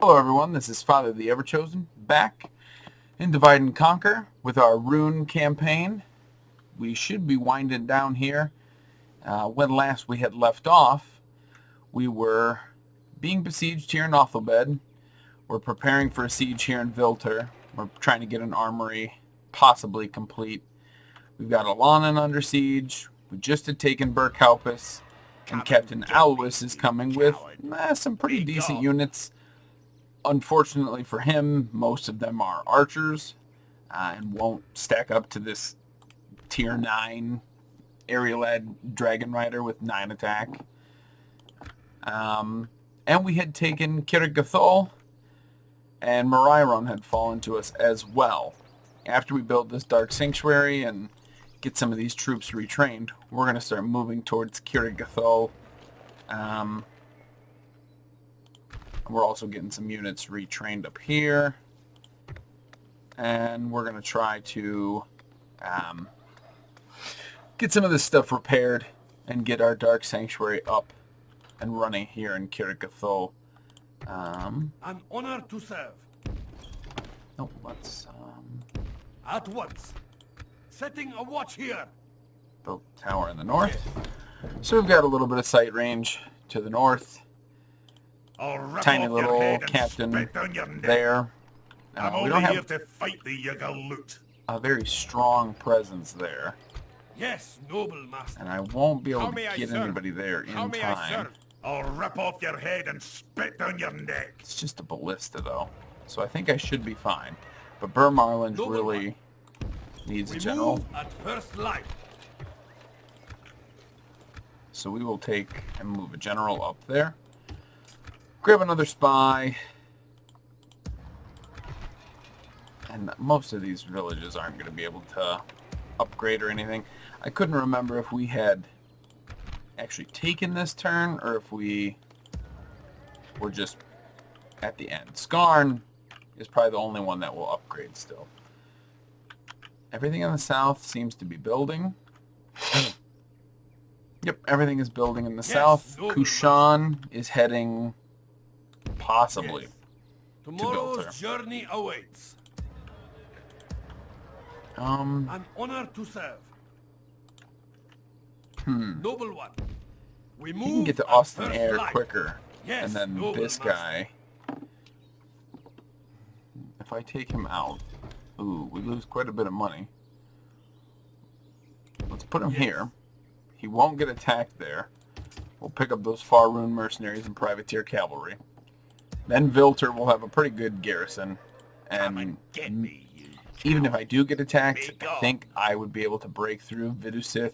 Hello everyone, this is Father the Everchosen, back in Divide and Conquer with our Rhûn campaign. We should be winding down here. When last we had left off, we were being besieged here in Othelbed. We're preparing for a siege here in Vilter. We're trying to get an armory possibly complete. We've got Alanin under siege. We just had taken Burkhalpus, and Captain Alois is coming with some pretty decent units. Unfortunately for him, most of them are archers and won't stack up to this tier 9 area-led dragon rider with 9 attack. And we had taken Kirgathol, and Morairon had fallen to us as well. After we build this Dark Sanctuary and get some of these troops retrained, we're going to start moving towards Kirgathol. We're also getting some units retrained up here. And we're going to try to get some of this stuff repaired and get our Dark Sanctuary up and running here in Kirgathol. An honor to serve. Oh, let's At once. Setting a watch here. build a tower in the north. So we've got a little bit of sight range to the north. Tiny little captain there. We don't have to fight the Yagaloot. a very strong presence there, Yes, noble master. and I won't be able How to may I get serve? anybody there How in may I time. serve? I'll rip off your head and spit down your neck. It's just a ballista though, so I think I should be fine. But Burr Marlin's Noble really needs a We general, move at first light. so we will take and move a general up there. Grab another spy. And most of these villages aren't going to be able to upgrade or anything. I couldn't remember if we had actually taken this turn or if we were just at the end. Skarn is probably the only one that will upgrade still. Everything in the south seems to be building. Yep, everything is building in the south. noble Kushan is heading possibly Yes. to Tomorrow's Vilter. journey awaits. Um, An honor to serve. Noble one. We move he can get to at Austin first Air light. quicker. Yes, And then noble this master. guy, if I take him out, ooh, we lose quite a bit of money. Let's put him Yes. here. He won't get attacked there. We'll pick up those far Rhûn mercenaries and privateer cavalry. Then Vilter will have a pretty good garrison. Come And and get me, you. even if I do get attacked, Big I dog. think I would be able to break through Vidusith.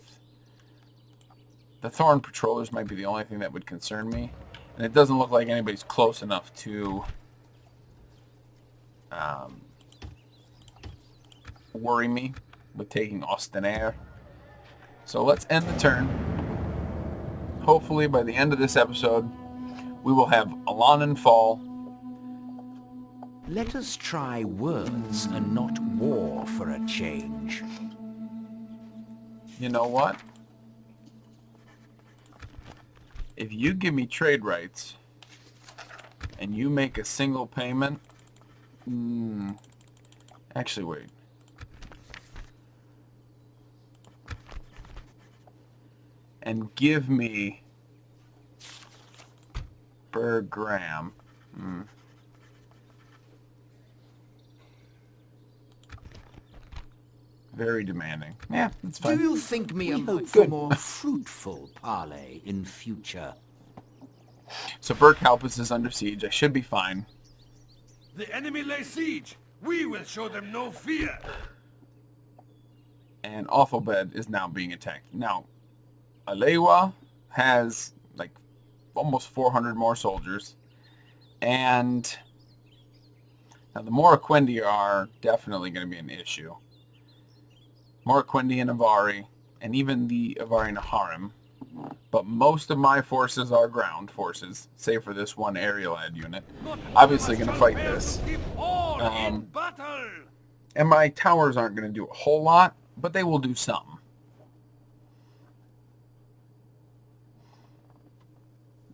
The Thorn Patrollers might be the only thing that would concern me. And it doesn't look like anybody's close enough to worry me with taking Ostinaire. So let's end the turn. Hopefully by the end of this episode, we will have Alanin fall. Let us try words and not war for a change. You know what? If you give me trade rights and you make a single payment, actually wait. And give me Bergram. Very demanding. Yeah, that's Do fine. you think me a hope for good. more fruitful parley in future? So Burkhalpus is under siege. I should be fine. The enemy lay siege. We will show them no fear. And Othelbed is now being attacked. Now, Alewa has like almost 400 more soldiers. And now the Moraquendi are definitely going to be an issue. Moraquendi and Avari, and even the Avari Naharim. But most of my forces are ground forces, save for this one area-led unit. Obviously going to fight this. In battle. And my towers aren't going to do a whole lot, but they will do some.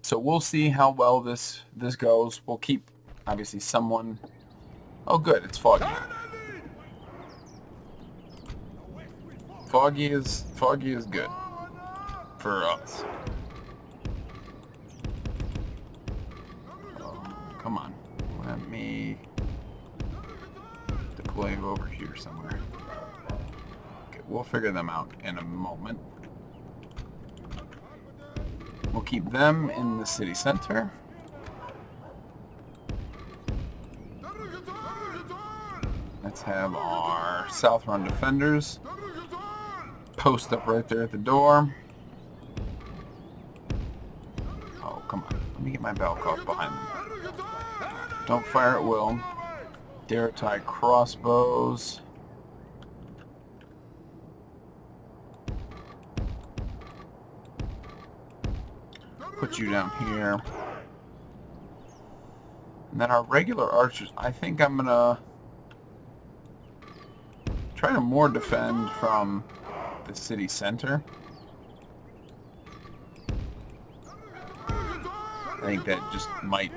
So we'll see how well this goes. We'll keep Obviously someone... Oh good, it's foggy. Foggy is good for us. Come on, let me deploy over here somewhere. Okay, we'll figure them out in a moment. We'll keep them in the city center. Let's have our South Run defenders post up right there at the door. Oh, come on. Let me get my Balkov behind them. Don't fire at will. Daratai crossbows. Put you down here. And then our regular archers, I think I'm gonna try to more defend from the city center. I think that just might...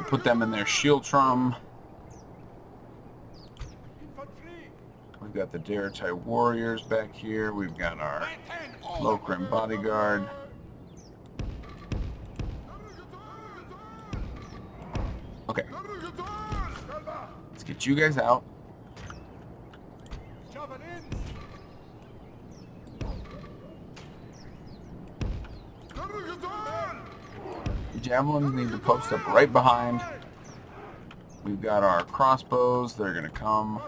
Put them in their shield trum. We've got the Daratai warriors back here. We've got our Lokrim bodyguard. Okay. Let's get you guys out. Javelins need to post up right behind. We've got our crossbows. They're going to come.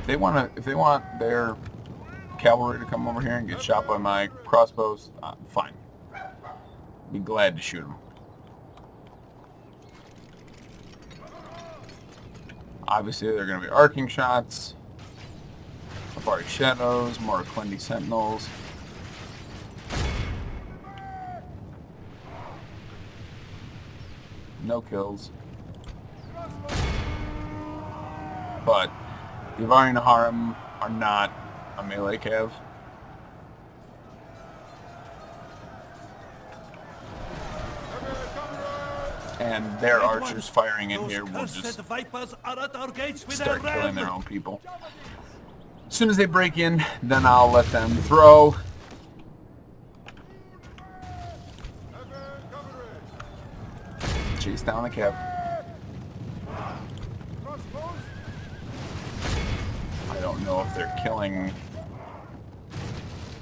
If they want their cavalry to come over here and get shot by my crossbows, fine. Be glad to shoot them. Obviously, they're going to be arcing shots. Safari Shadows, more Quendi Sentinels. No kills. But the Avari Naharim are not a melee cav. And their archers firing in here will just start killing their own people. As soon as they break in, then I'll let them throw. Chase down the cav. I don't know if they're killing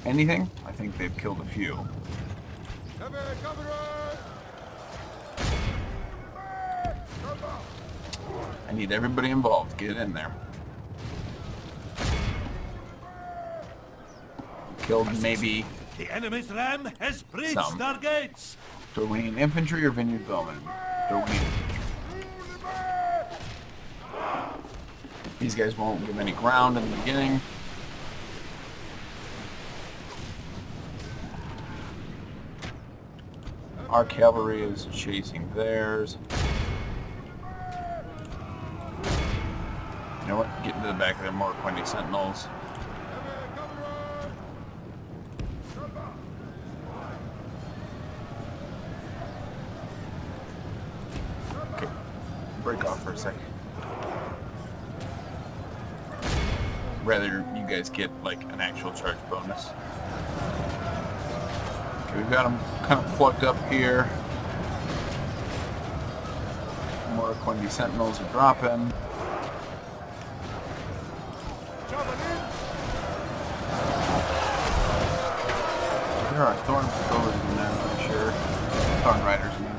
anything. I think they've killed a few. I need everybody involved. Get in there. Killed maybe the enemy's ram has breached our gates. Dorwinian infantry or Vineyard Bowmen? Dorwinian. These guys won't give any ground in the beginning. Our cavalry is chasing theirs. You know what? Get into the back of their more Quendi Sentinels. Okay. Break off for a second. Rather you guys get like an actual charge bonus. Okay, we've got them kind of plugged up here. More Quendi Sentinels are dropping. There are Thorn Throwers in there, I'm sure. Thorn Riders in there.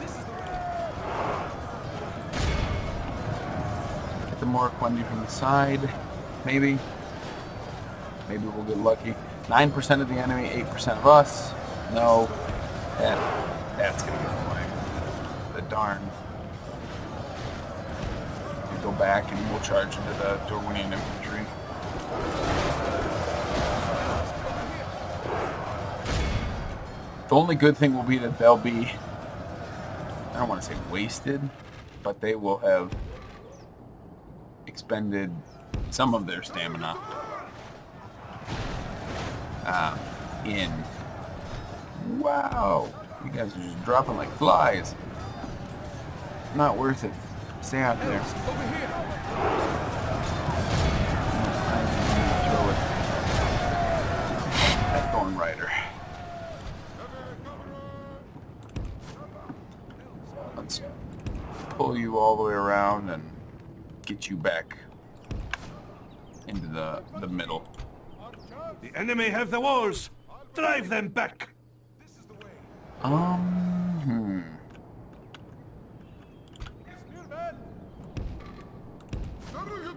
Get the more Quendi from the side. Maybe. Maybe we'll get lucky. 9% of the enemy, 8% of us. No. That's going to get annoying. The darn. We go back and we'll charge into the Dorwinian infantry. The only good thing will be that they'll be, I don't want to say wasted, but they will have expended some of their stamina in. Wow, you guys are just dropping like flies. Not worth it. Stay out there. Throw it at Thorn Rider. Let's pull you all the way around and get you back into the middle. The enemy have the walls. Drive them back. You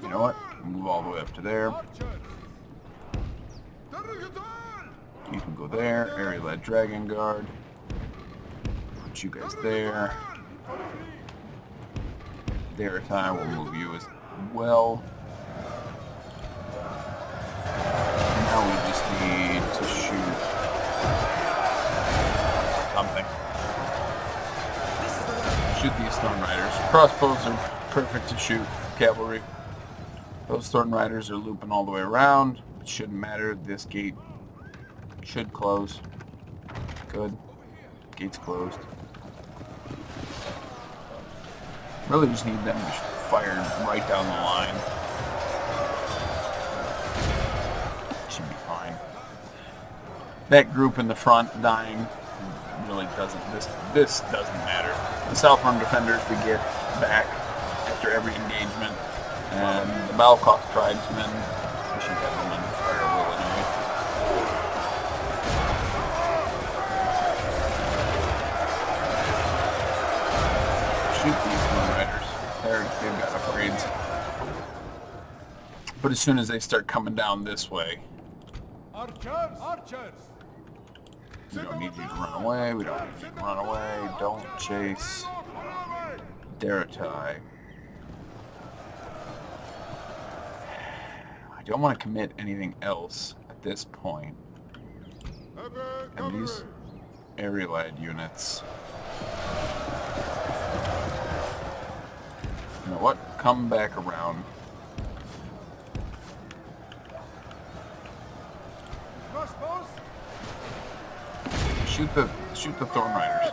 know what? Move all the way up to there. You can go there. Area-led Dragon Guard. Put you guys there. Daratai will move you as well. Now we just need to shoot something. Shoot these Thorn Riders. Crossbows are perfect to shoot cavalry. Those Thorn Riders are looping all the way around. It shouldn't matter. This gate should close. Good. Gate's closed. Really just need them to fire right down the line. Should be fine. That group in the front dying really doesn't. This doesn't matter. The South Run defenders we get back after every engagement, and the Balcock tribesmen, we should have them under fire will anyway. Shoot these Moon Riders. They've got upgrades. But as soon as they start coming down this way, Archers! Archers! we don't need you to run away. We don't need you to run away. Don't chase Daratai. I don't want to commit anything else at this point. And these area-led units. You know what? Come back around. Shoot the Thorn Riders.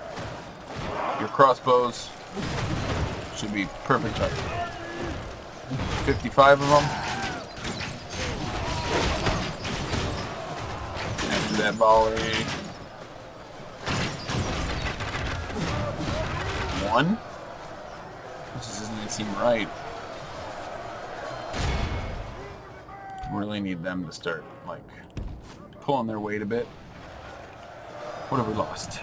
Your crossbows should be perfect target. 55 of them. After that volley. 1. This just doesn't seem right. Really need them to start like pulling their weight a bit. What have we lost?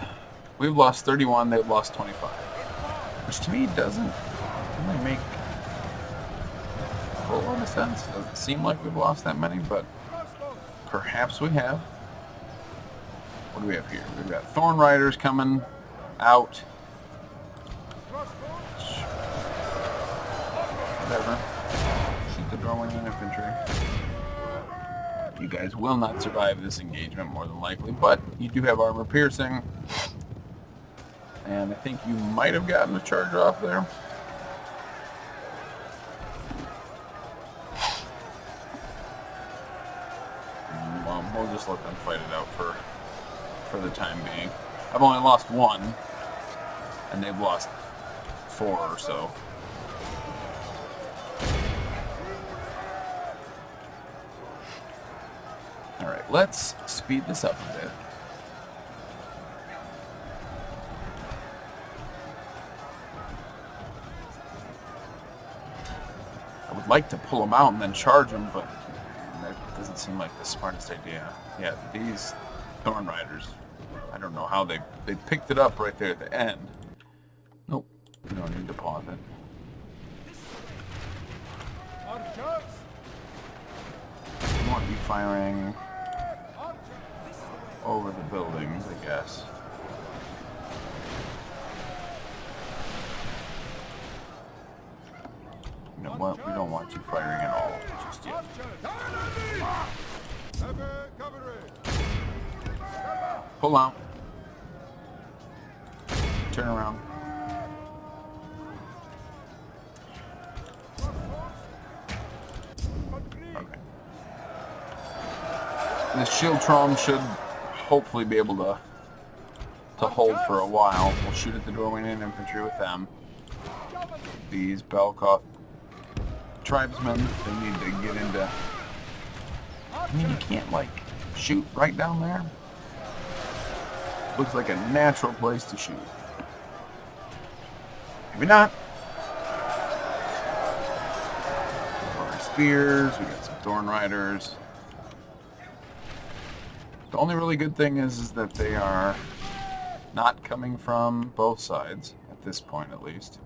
We've lost 31, they've lost 25. Which to me doesn't really make a whole lot of sense. Doesn't seem like we've lost that many, but perhaps we have. What do we have here? We've got Thorn Riders coming out. Whatever. Shoot the doorway and infantry. You guys will not survive this engagement more than likely, but you do have armor piercing. And I think you might have gotten a charge off there. Well, we'll just let them fight it out for the time being. I've only lost 1, and they've lost 4 or so. Alright, let's speed this up a bit. I would like to pull them out and then charge them, but that doesn't seem like the smartest idea. Yeah, these Thorn Riders, I don't know how they picked it up right there at the end. Nope, we don't need to pause it. I want you firing over the buildings, I guess. You know what? We don't want you firing at all just yet. Pull out. Turn around. This shield tron should hopefully be able to hold for a while. We'll shoot at the Dorwinian infantry with them. These Belkoth tribesmen, they need to get into... I mean, you can't, like, shoot right down there. Looks like a natural place to shoot. Maybe not. Our spears, we got some Thorn Riders. The only really good thing is that they are not coming from both sides, at this point at least.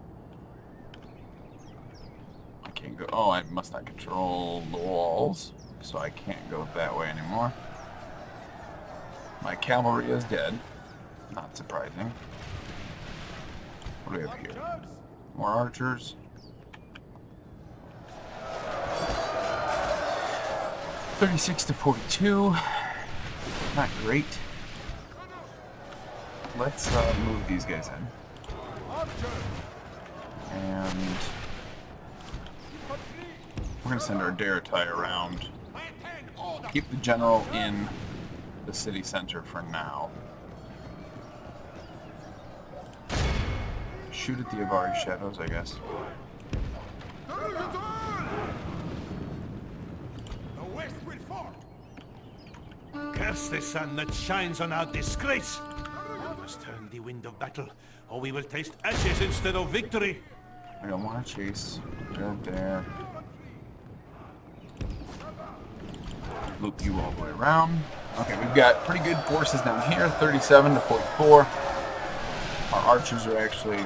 I can't go... Oh, I must not control the walls, so I can't go that way anymore. My cavalry is dead. Not surprising. What do we have here? More archers. 36 to 42. Not great. Let's move these guys in. And we're going to send our Daratai around. Keep the general in the city center for now. Shoot at the Avari shadows, I guess. Curse the sun that shines on our disgrace! We must turn the wind of battle, or we will taste ashes instead of victory! I don't want to chase. Right there. Loop you all the way around. Okay, we've got pretty good forces down here, 37 to 44. Our archers are actually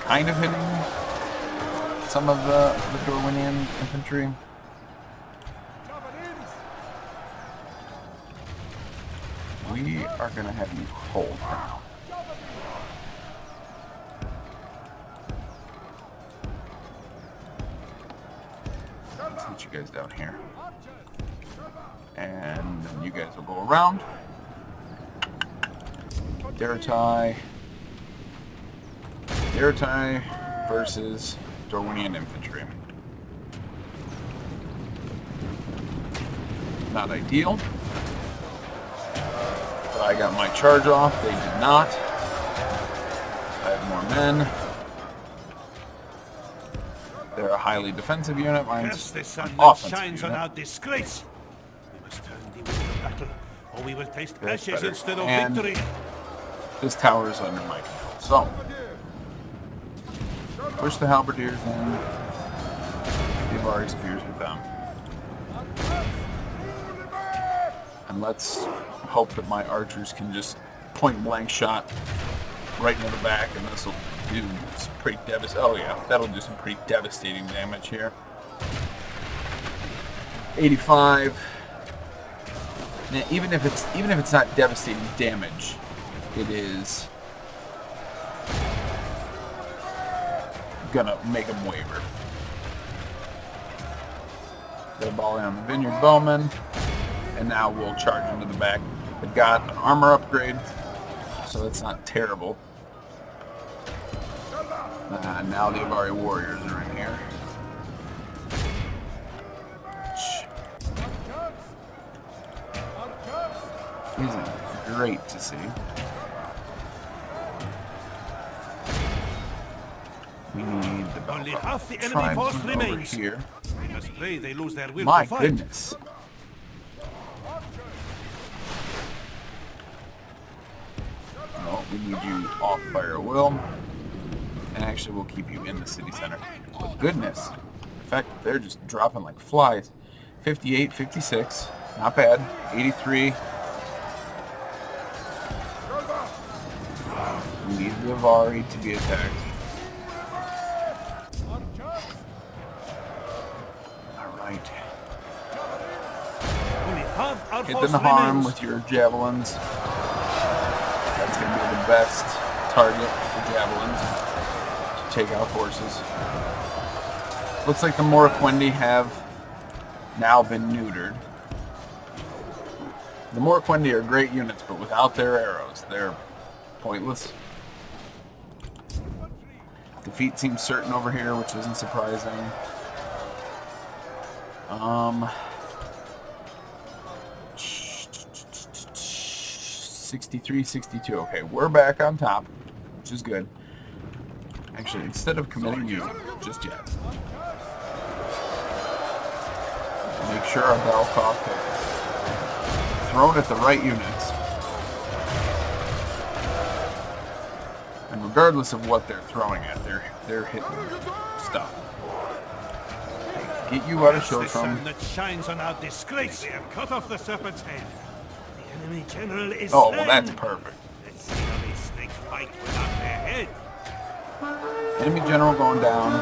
kind of hitting some of the Dorwinian infantry. We are going to have you hold now. Let's get you guys down here. And then you guys will go around. Daratai versus Dorwinian infantry. Not ideal. But I got my charge off. They did not. I have more men. They're a highly defensive unit. Mine's the sun an that offensive shines unit. on our disgrace. We must turn the wind of battle, or we will taste That's ashes better. instead of And victory. this tower is under my control. So, push the halberdiers in. The Avari spears with them. And let's hope that my archers can just point blank shot right into the back, and this will do some pretty devastating. Oh yeah, that'll do some pretty devastating damage here. 85. Now, even if it's not devastating damage, it is gonna make them waver. Got a volley on the Vineyard Bowmen, and now we'll charge into the back. They've got an armor upgrade, so that's not terrible. Now the Avari warriors are in here. Isn't great to see. We need the Only half the enemy tribesmen force over remains. here. We must pray they lose their will My to fight. goodness. No, we need you off fire will. And actually we'll keep you in the city center. But goodness, the fact that they're just dropping like flies. 58, 56, not bad. 83. We need the Avari to be attacked. Alright. Only half our Hit force them in the arm remains. with your javelins. That's going to be the best target for javelins to take out horses. Looks like the Morquendi have now been neutered. The Morquendi are great units, but without their arrows, they're pointless. Defeat seems certain over here, which isn't surprising. 63, 62. Okay, we're back on top, which is good. Actually, instead of committing you just yet, make sure our battle cough is thrown at the right units. And regardless of what they're throwing at, they're hitting stuff. Get you out of Curse the sun Shiltrum. that shines on our disgrace. They have cut off the serpent's head. The enemy general is Oh, slain. well, that's perfect. Let's see how these snakes fight without their head. Enemy general going down.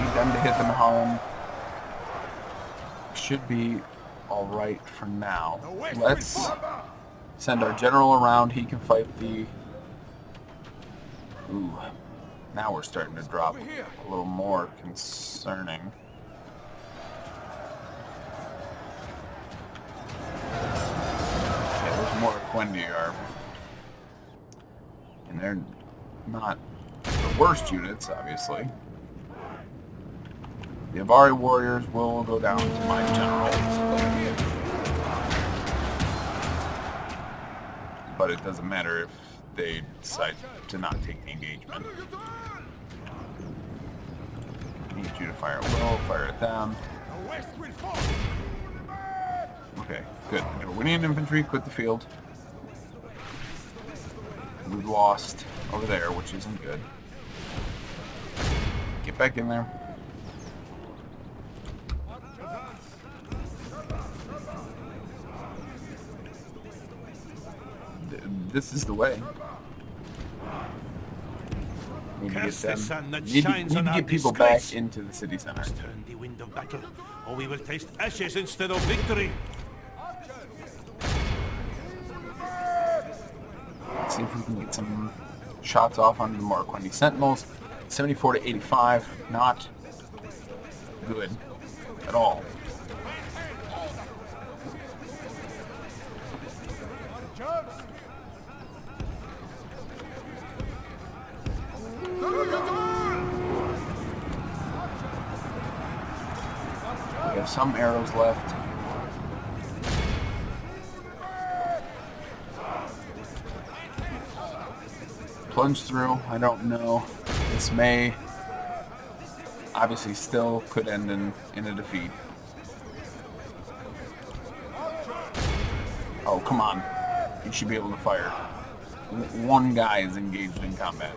Need them to hit them home. Should be all right for now. Let's send our general around. He can fight the... Ooh. Now we're starting to drop a little more concerning. Yeah, there's more Quendi are. And they're not the worst units, obviously. The Avari warriors will go down to my general. But it doesn't matter if they decide to not take the engagement. Need you to fire at will, fire at them. Okay, good. We're winning infantry, quit the field. We've lost over there, which isn't good. Get back in there. This is the way. Need to get them. Need to get people back into the city center. Turn the wind of battle, or we will taste ashes instead of victory. Let's see if we can get some shots off on the Morquendi Sentinels. 74 to 85, not good at all. We have some arrows left. Plunge through. I don't know. This may obviously still could end in a defeat. Oh, come on. You should be able to fire. One guy is engaged in combat.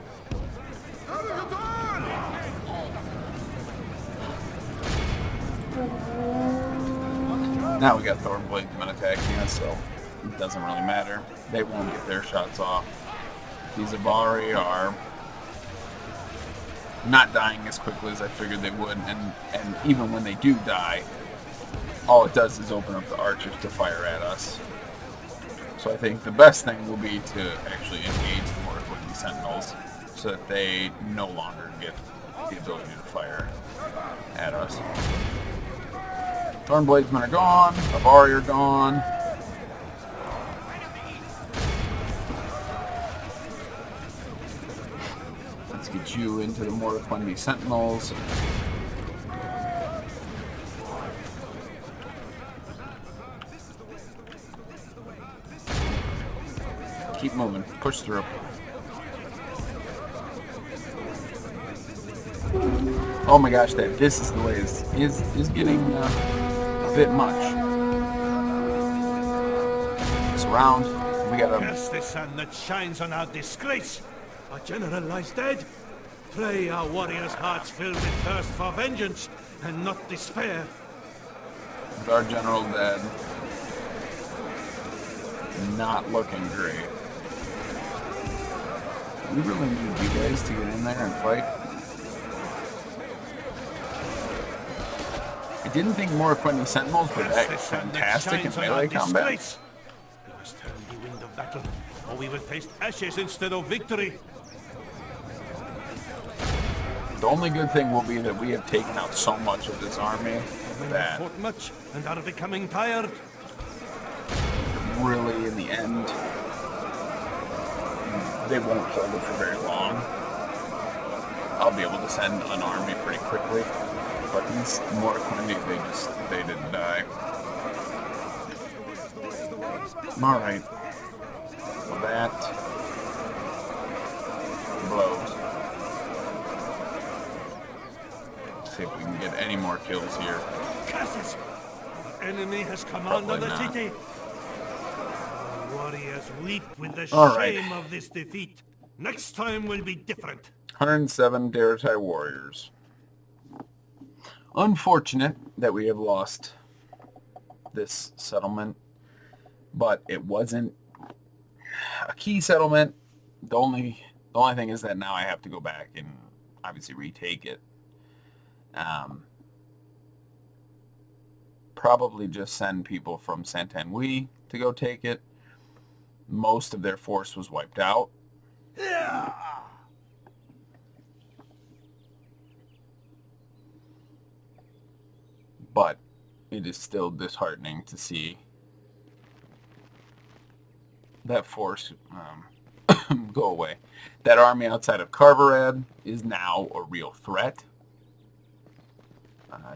Now we got Thornbladesmen attacking us, so it doesn't really matter. They won't get their shots off. These Avari are not dying as quickly as I figured they would, and even when they do die, all it does is open up the archers to fire at us. So I think the best thing will be to actually engage the Morquendi Sentinels so that they no longer get the ability to fire at us. Thornbladesmen are gone, Avari are gone. Let's get you into the Morquendi Sentinels. Keep moving, push through. Oh my gosh, that this is the way is getting a bit much. Surround. We got Curse the sun that shines on our disgrace. Our general lies dead. Pray our warriors' hearts fill with thirst for vengeance and not despair. With our general dead. Not looking great. We really need you guys to get in there and fight. I didn't think Morquendi Sentinels were that fantastic in melee combat. We must turn the wind of battle, or we will taste ashes instead of victory. The only good thing will be that we have taken out so much of this army that Fought much and are becoming tired. really, in the end, they won't hold it for very long. I'll be able to send an army pretty quickly, but these Morquendi, they didn't die. Alright. Well, that blows. Let's see if we can get any more kills here. Curses! The enemy has command of Probably the not. city. Our warriors weep with the All right. shame of this defeat. Next time will be different. 107 Daratai warriors. Unfortunate that we have lost this settlement, but it wasn't a key settlement. The only thing is that now I have to go back and obviously retake it. Probably just send people from Saint-Anouilh to go take it. Most of their force was wiped out. But it is still disheartening to see that force go away. That army outside of Carverad is now a real threat.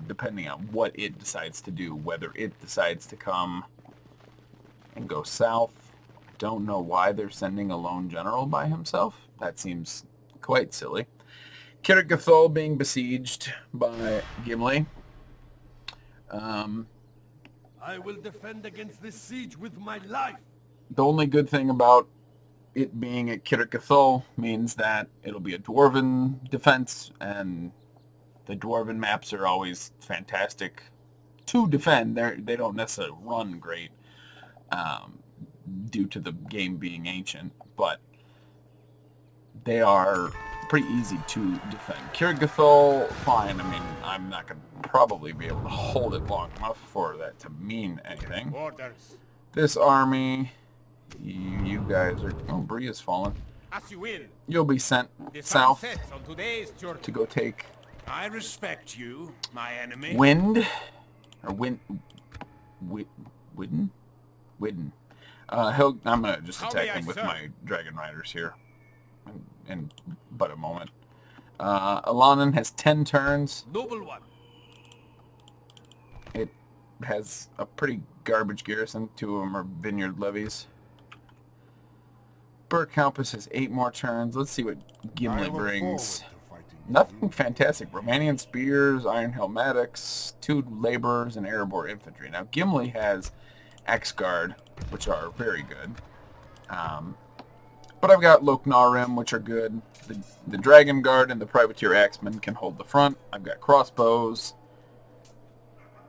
Depending on what it decides to do, whether it decides to come and go south. I don't know why they're sending a lone general by himself. That seems quite silly. Kirit Gathol being besieged by Gimli. I will defend against this siege with my life. The only good thing about it being at Kirit Gathol means that it'll be a dwarven defense, and the dwarven maps are always fantastic to defend. They don't necessarily run great due to the game being ancient, but they are pretty easy to defend. Kirit Gathol, fine. I mean, I'm not going to probably be able to hold it long enough for that to mean anything. Orders. This army, you guys are... Oh, Bria's fallen. As you will. You'll be sent The sun south sets on today's journey. to go take I respect you, my enemy. Wind, or Widden. I'm gonna just How attack may I him with serve? my dragon riders here, in but a moment. Alanin has 10 turns. Noble one. It has a pretty garbage garrison. 2 of them are vineyard levies. Burghampus has 8 more turns. Let's see what Gimli brings. Nothing fantastic. Romanian spears, iron helmetics, 2 laborers, and Erebor infantry. Now Gimli has X-Guard, which are very good. But I've got Loknarim, which are good. The Dragon Guard and the Privateer Axemen can hold the front. I've got crossbows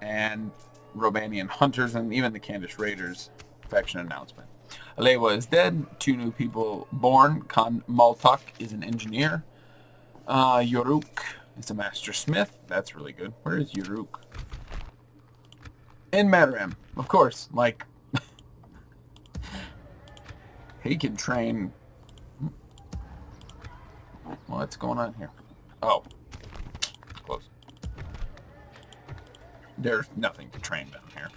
and Romanian hunters and even the Candish Raiders. Faction announcement. Alewa is dead. 2 new people born. Khan Maltak is an engineer. Yoruk is a master smith. That's really good. Where is Yoruk? In Mataram, of course. Like, he can train. What's going on here? Oh, close. There's nothing to train down here.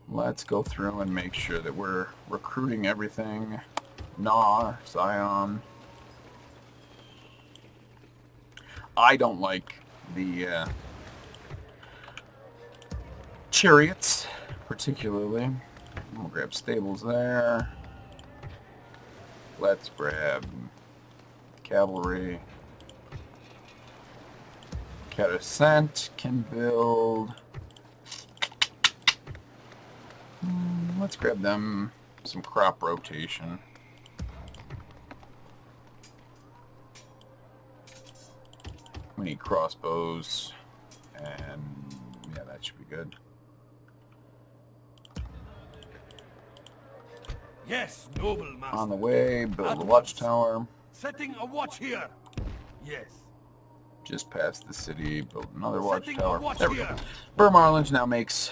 Let's go through and make sure that we're recruiting everything. Nar, Scion. I don't like the chariots, particularly. We'll grab stables there. Let's grab cavalry. Catascent can build. Let's grab them some crop rotation. We need crossbows, and yeah, that should be good. Yes, noble master. On the way, build a At once. watchtower. Setting a watch here. Yes. Just past the city, build another Setting a watchtower. watch There we go. here. Burmarlinge now makes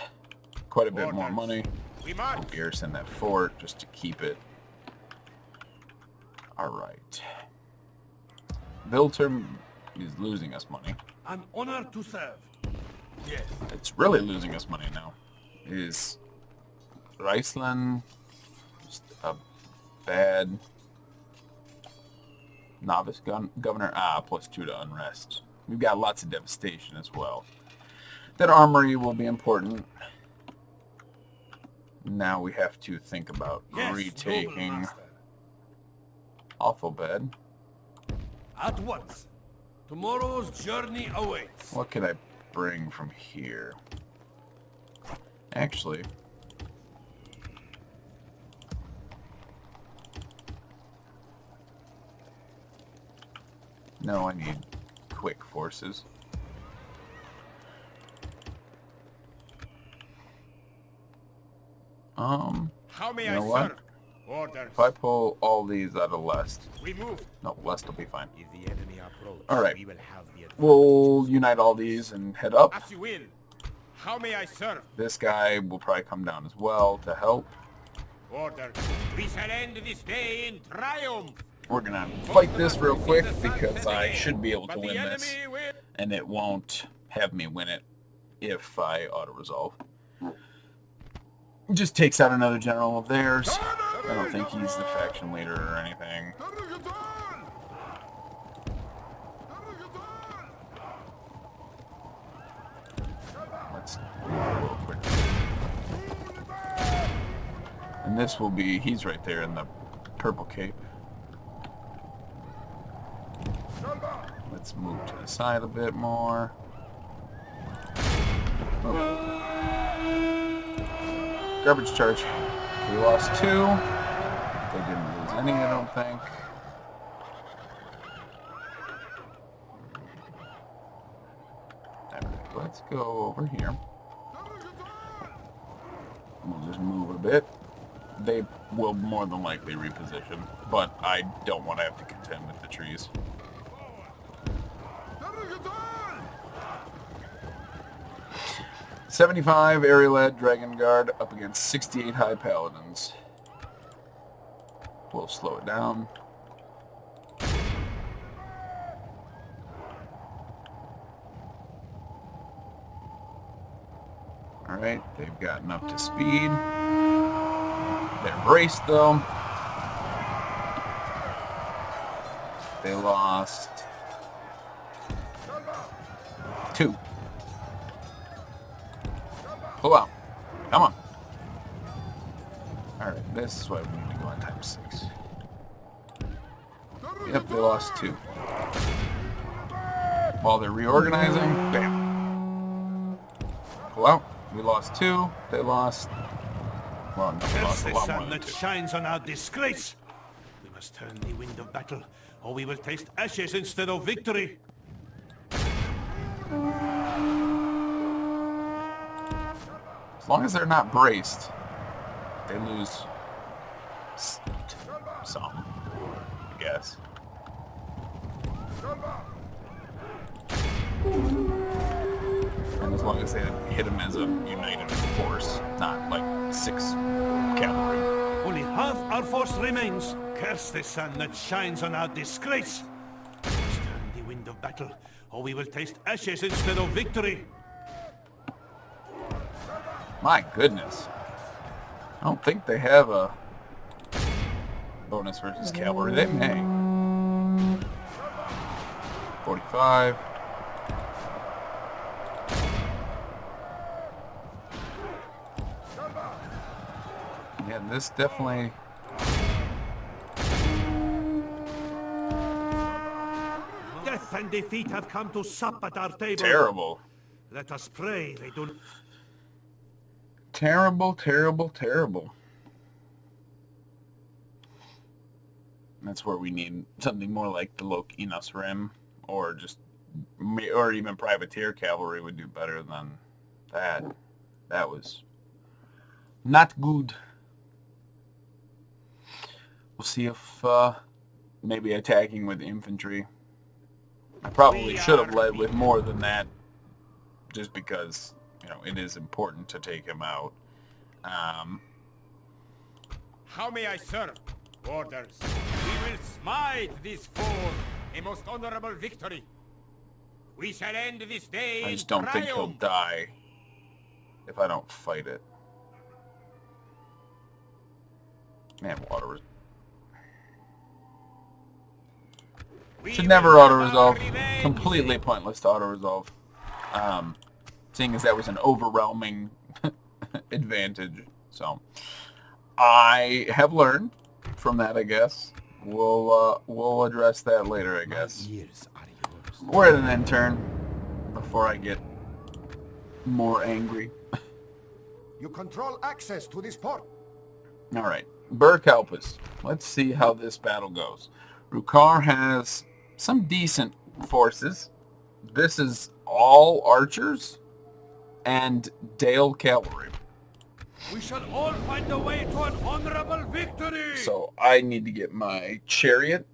quite a bit more Orders. money. We march. Garrison that fort just to keep it. Alright. Vilter is losing us money. An honor to serve. Yes. It's really losing us money now. Is Riceland just a bad novice governor? +2 to unrest. We've got lots of devastation as well. That armory will be important. Now we have to think about Yes, retaking noble master. Awful Bed. At once. Tomorrow's journey awaits. What could I bring from here? Actually, no, I need quick forces. How may You I know what? serve? Orders. If I pull all these out of Lest, We move. no, Lest will be fine. If the enemy approach, Alright. we will have the advantage. We'll unite all these and head up. As you will. How may I serve? This guy will probably come down as well to help. Orders. We shall end this day in triumph. We're gonna fight this real quick because I should be able to But the win this, enemy will. and it won't have me win it if I auto-resolve. Just takes out another general of theirs. I don't think he's the faction leader or anything. Let's real quick. And this will be, he's right there in the purple cape. Let's move to the side a bit more. Oh. Garbage charge. We lost 2. They didn't lose any, I don't think. Alright, let's go over here. We'll just move a bit. They will more than likely reposition, but I don't want to have to contend with the trees. $75 area-led Dragon Guard up against 68 High Paladins. We'll slow it down. Alright, they've gotten up to speed. They're braced though. They lost 2. Pull out. Come on. Alright, this is why we need to go on ×6. Yep, they lost 2. While they're reorganizing, bam. Pull out. We lost 2. They lost... Well, no, they Curse lost a the lot more sun than that 2. shines on our disgrace. We must turn the wind of battle, or we will taste ashes instead of victory. As long as they're not braced, they lose some, I guess. And as long as they hit them as a united force, not like 6 cavalry. Only half our force remains. Curse the sun that shines on our disgrace. We must turn the wind of battle, or we will taste ashes instead of victory. My goodness. I don't think they have a bonus versus cavalry. They may. 45. Yeah, this definitely... Death and defeat have come to sup at our table. Terrible. Let us pray they do. Terrible, terrible, terrible. That's where we need something more like the Enos Rim, or just, or even privateer cavalry would do better than that. That was not good. We'll see if maybe attacking with infantry. I probably should have led with more than that, just because, you know, it is important to take him out. How may I serve? Orders. We will smite this foe, a most honorable victory. We shall end this day I in just don't think he'll triumph. die if I don't fight it. Man, water We should will never have auto-resolve. our revenge. Completely pointless to auto-resolve. Seeing as that was an overwhelming advantage. So I have learned from that, I guess. We'll address that later, I guess. Ears are yours. We're at an end turn before I get more angry. You control access to this port. All right, Burke, help us. Let's see how this battle goes. Rukar has some decent forces. This is all archers and Dale cavalry. We shall all find a way to an honorable victory! So I need to get my chariot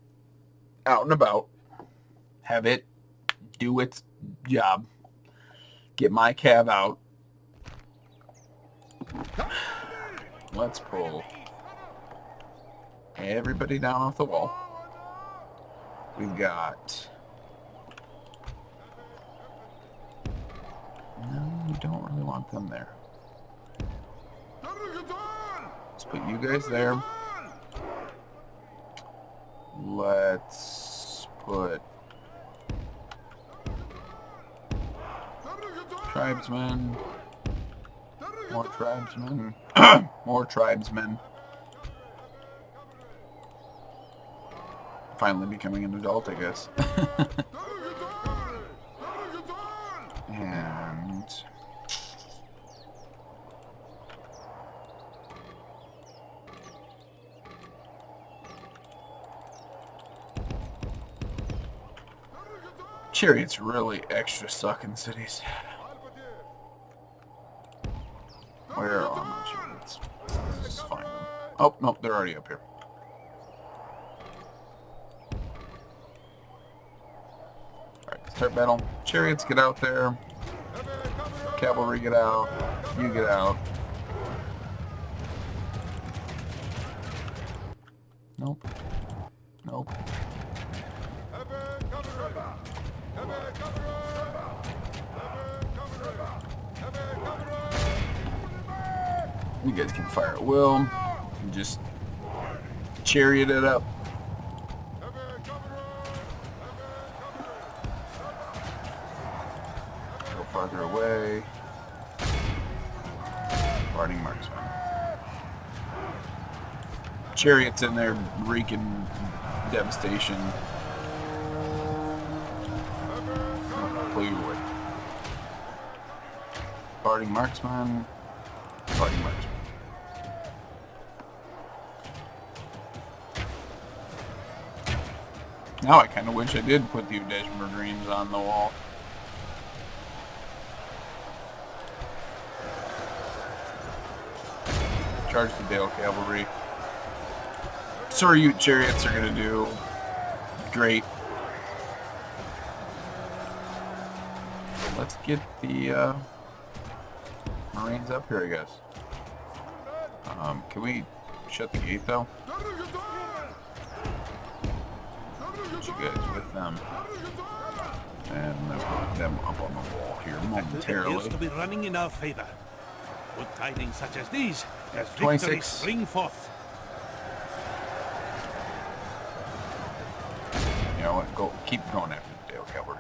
out and about, have it do its job, get my cav out. Let's pull everybody down off the wall. We've got... No, we don't really want them there. Let's put you guys there. Let's put tribesmen. More tribesmen. More tribesmen. Finally becoming an adult, I guess. And chariots really extra suck in cities. Where are my chariots? Let's just find them. Oh, nope, they're already up here. Alright, start battle. Chariots, get out there. Cavalry, get out. You get out. Nope. Nope. You guys can fire at will. And just chariot it up. Go farther away. Parting marksman. Chariots in there wreaking devastation. Pull you away. Parting marksman. Parting marksman. Now I kind of wish I did put the Udesh Marines on the wall. Charge the Dale Cavalry. Sorute chariots are going to do great. Let's get the Marines up here, I guess. Can we shut the gate, though? Get you guys with them. And then put them up on the wall here It momentarily. appears to be running in our favor. Good tidings such as these, as 26. victory spring forth. You know what? Go, keep going after the Dale Cavalry.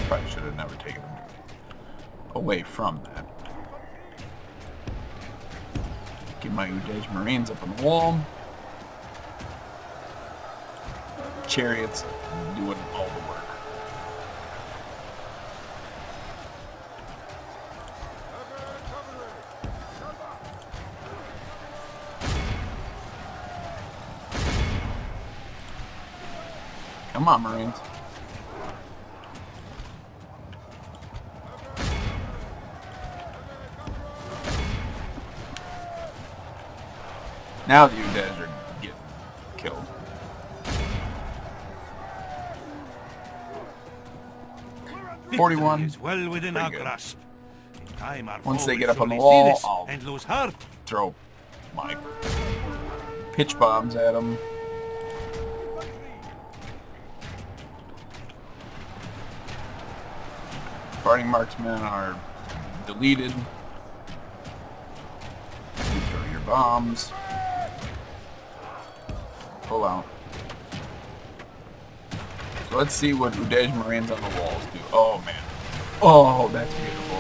Probably should have never taken them away from that. Get my Udesh Marines up on the wall. Chariots doing all the work. Come on, Marines. Now the Udesh are getting killed. Victory 41. is well within Pretty our good. grasp. In time, our Once foe they will get up on the surely wall, see this I'll- and lose heart. Throw my pitch bombs at them. Parting marksmen are deleted. You throw your bombs. Pull out. So let's see what Udesh Marines on the walls do. Oh man. Oh, that's beautiful.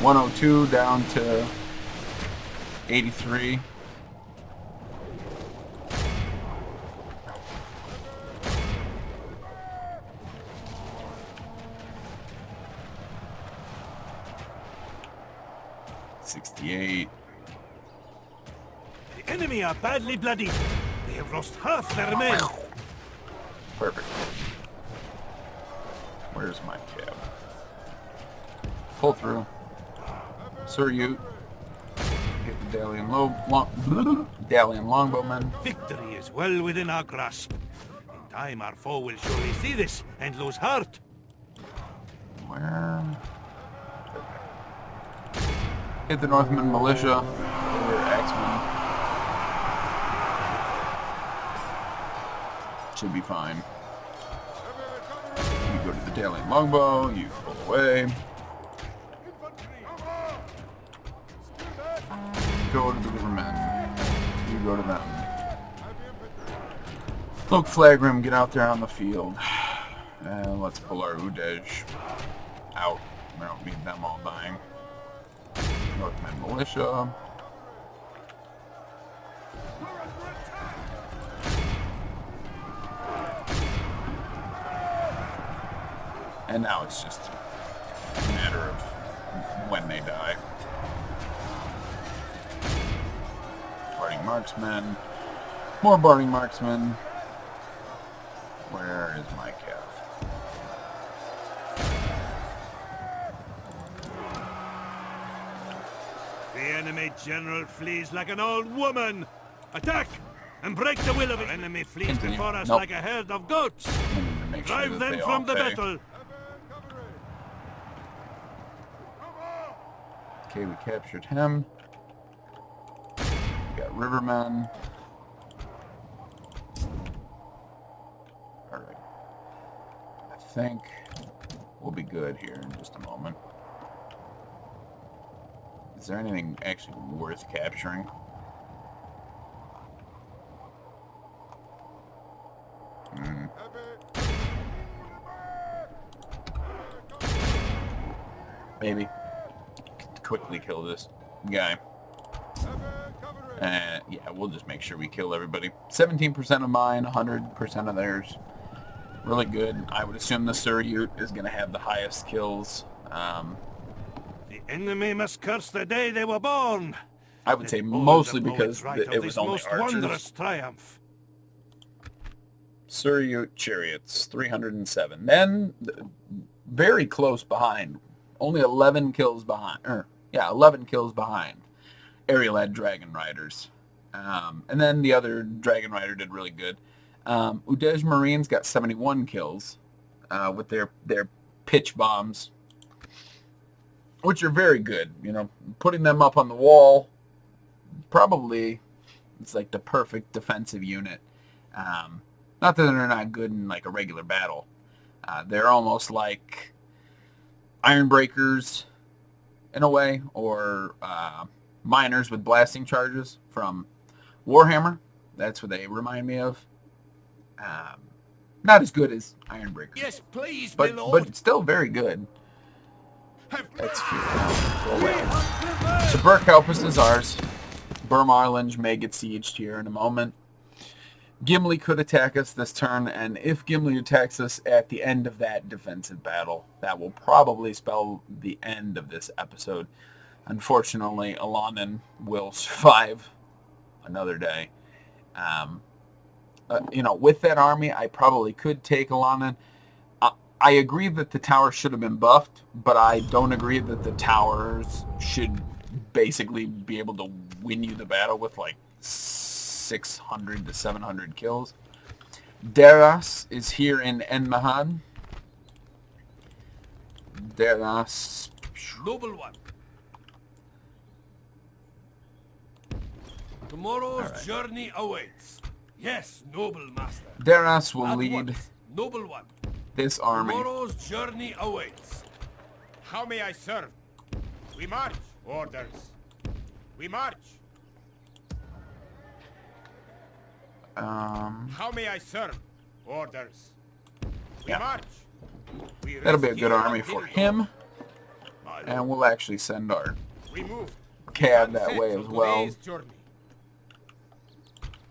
102 down to 83. $68. The enemy are badly bloodied. They have lost half their men. Perfect. Where's my cab? Pull through. Suryut. Get the Dalian longbowmen. Victory is well within our grasp. In time, our foe will surely see this and lose heart. Where? Hit the Northman militia. Or Axemen. Should be fine. You go to the Dalian longbow. You pull away. Go to the rivermen. You go to them. Look, Flagrim, get out there on the field. And let's pull our Udej out. We don't need them all dying. Northman militia. And now it's just a matter of when they die. Barting marksmen. More barting marksmen. Where is my calf? The enemy general flees like an old woman. Attack and break the will of it. Enemy flees Continue. before us Nope. like a herd of goats. I need to make sure Drive that them they all from the pay. battle. Okay, we captured him. We got Rivermen. Alright. I think we'll be good here in just a moment. Is there anything actually worth capturing? Maybe. Quickly kill this guy. Yeah, we'll just make sure we kill everybody. 17% of mine, 100% of theirs. Really good. I would assume the Suryut is going to have the highest kills. The enemy must curse the day they were born. I would say Let mostly all the because poets write of it this was only most archers. wondrous triumph. Suryut chariots, 307. Then, very close behind. Only 11 kills behind. 11 kills behind. Arielad Dragon Riders. And then the other Dragon Rider did really good. Udej Marines got 71 kills with their pitch bombs, which are very good. You know, putting them up on the wall, probably it's like the perfect defensive unit. Not that they're not good in like a regular battle. They're almost like iron breakers in a way, or miners with blasting charges from Warhammer. That's what they remind me of. Not as good as iron breakers. Yes, please, but my lord. but still very good. That's cute. Go away. So Burkhelpus is ours. Burmarlinge may get sieged here in a moment. Gimli could attack us this turn, and if Gimli attacks us at the end of that defensive battle, that will probably spell the end of this episode. Unfortunately, Alanin will survive another day. With that army, I probably could take Alanin. I agree that the tower should have been buffed, but I don't agree that the towers should basically be able to win you the battle with like 600 to 700 kills. Deras is here in Enmahan. Deras. Noble one. Tomorrow's journey awaits. Yes, noble master. Deras will At lead once, noble one. this army. Tomorrow's journey awaits. How may I serve? We march. Orders. We march. How may I serve? Orders. We Yeah. march. We That'll be a rest good here army until for dawn. him, My lord. and we'll actually send our We move. cav that Sunset way on as well. today's journey.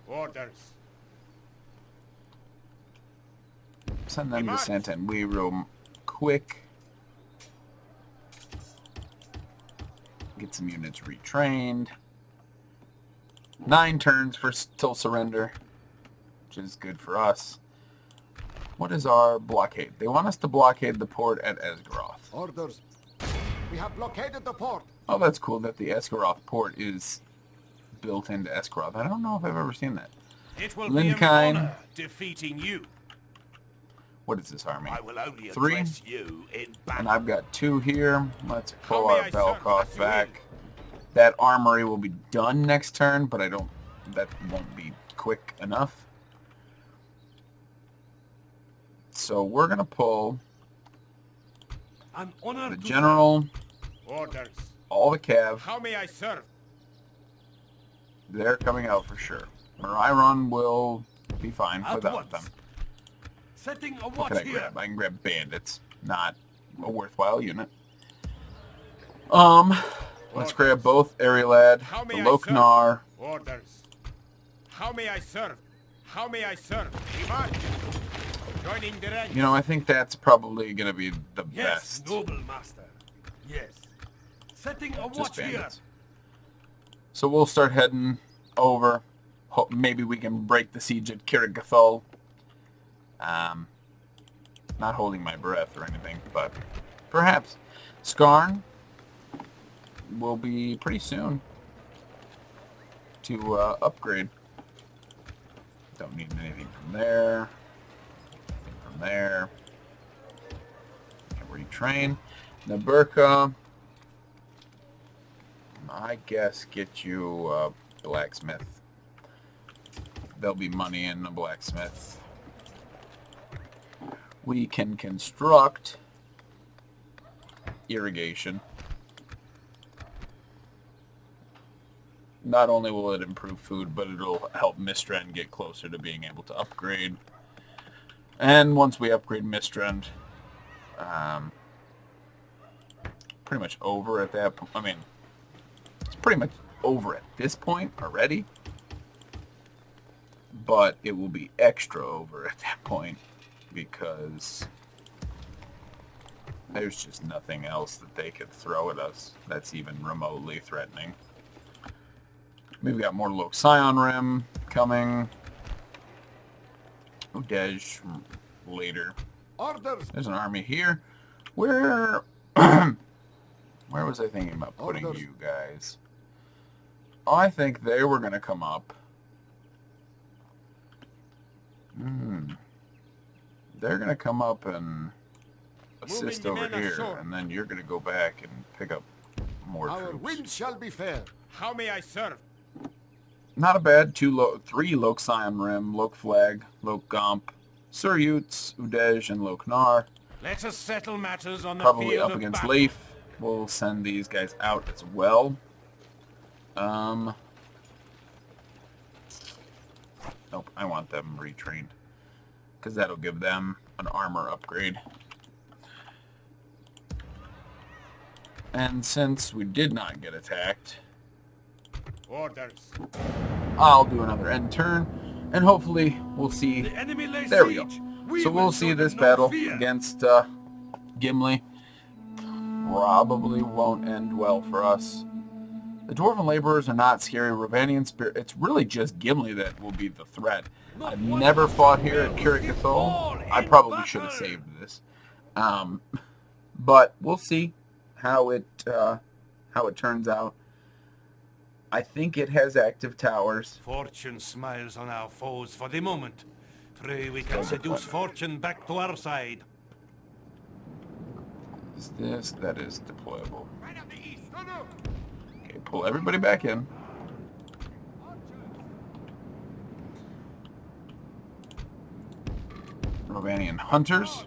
Orders. Send them to March. Santa and we real quick. Get some units retrained. 9 turns for till surrender, which is good for us. What is our blockade? They want us to blockade the port at Esgaroth. Orders. We have blockaded the port. Oh, that's cool that the Esgaroth port is built into Esgaroth. I don't know if I've ever seen that. It will be an Lindkind. honor defeating you. What is this army? I will only 3? address you in And battle. I've got 2 here. Let's pull How may our I serve? Velkoff As you will. back. That armory will be done next turn, but that won't be quick enough. So we're going to pull An honor the to general, Orders. all the cav. How may I serve? They're coming out for sure. Rhûn will be fine At without once. them. Setting a What watch can I here. grab? I can grab bandits. Not a worthwhile unit. Let's grab both Arielad, How the may I Loknar. Orders. How may I serve? How may I serve? Demand. Joining the ranks. You know, I think that's probably going to be the Yes, best. noble master. Yes. Setting a Just watch here. bandits. So we'll start heading over. Maybe we can break the siege at Kirit Gathol. Not holding my breath or anything, but perhaps. Skarn will be pretty soon to upgrade. Don't need anything from there. Anything from there. Can retrain. Naburka, I guess get you a blacksmith. There'll be money in the blacksmith. We can construct irrigation. Not only will it improve food, but it'll help Mistrend get closer to being able to upgrade. And once we upgrade Mistrend, pretty much over at that point. I mean, it's pretty much over at this point already. But it will be extra over at that point because there's just nothing else that they could throw at us that's even remotely threatening. We've got more Lok Sion Rim coming. Udej later. Orders. There's an army here. Where where was I thinking about putting Orders. you guys? Oh, I think they were going to come up. They're going to come up and assist Moving the over men here, ashore. and then you're going to go back and pick up more Our troops. wind shall be fair. How may I serve? Not a bad 3 Lok Sion Rim, Lok Flag, Lok Gomp, Suryuts, Udej, and Loknar. Let us settle matters on the Probably field up of against battle. Leif. We'll send these guys out as well. Nope, I want them retrained. Because that'll give them an armor upgrade. And since we did not get attacked, Orders. I'll do another end turn. And hopefully we'll see... The enemy lays There we go. siege. So will we'll show see them this no battle fear. against Gimli. Probably won't end well for us. The Dwarven Laborers are not scary. Ravanian Spirit. It's really just Gimli that will be the threat. I've never fought here at Kirit Gathol. I probably should have saved this. But we'll see how it turns out. I think it has active towers. Fortune smiles on our foes for the moment. Pray we can seduce fortune back to our side. Is this? That is deployable. Right of the east. No. Okay, pull everybody back in. Rovanian Hunters.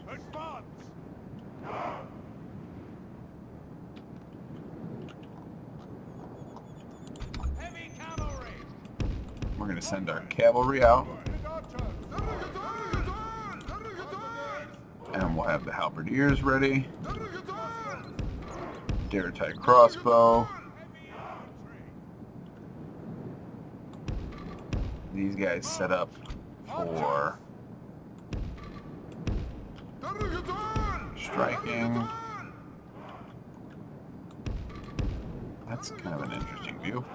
Heavy cavalry. We're going to send our cavalry out. And we'll have the halberdiers ready. Daretai crossbow. these guys set up for striking. That's kind of an interesting view.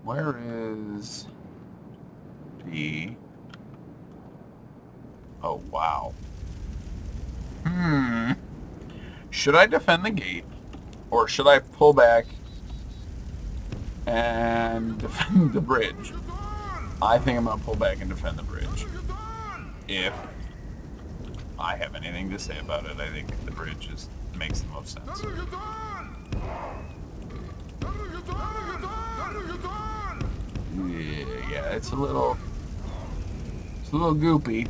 Where is the... Oh, wow. Should I defend the gate? Or should I pull back and defend the bridge? I think I'm going to pull back and defend the bridge. If I have anything to say about it, I think the bridge just makes the most sense. Yeah, it's a little goopy.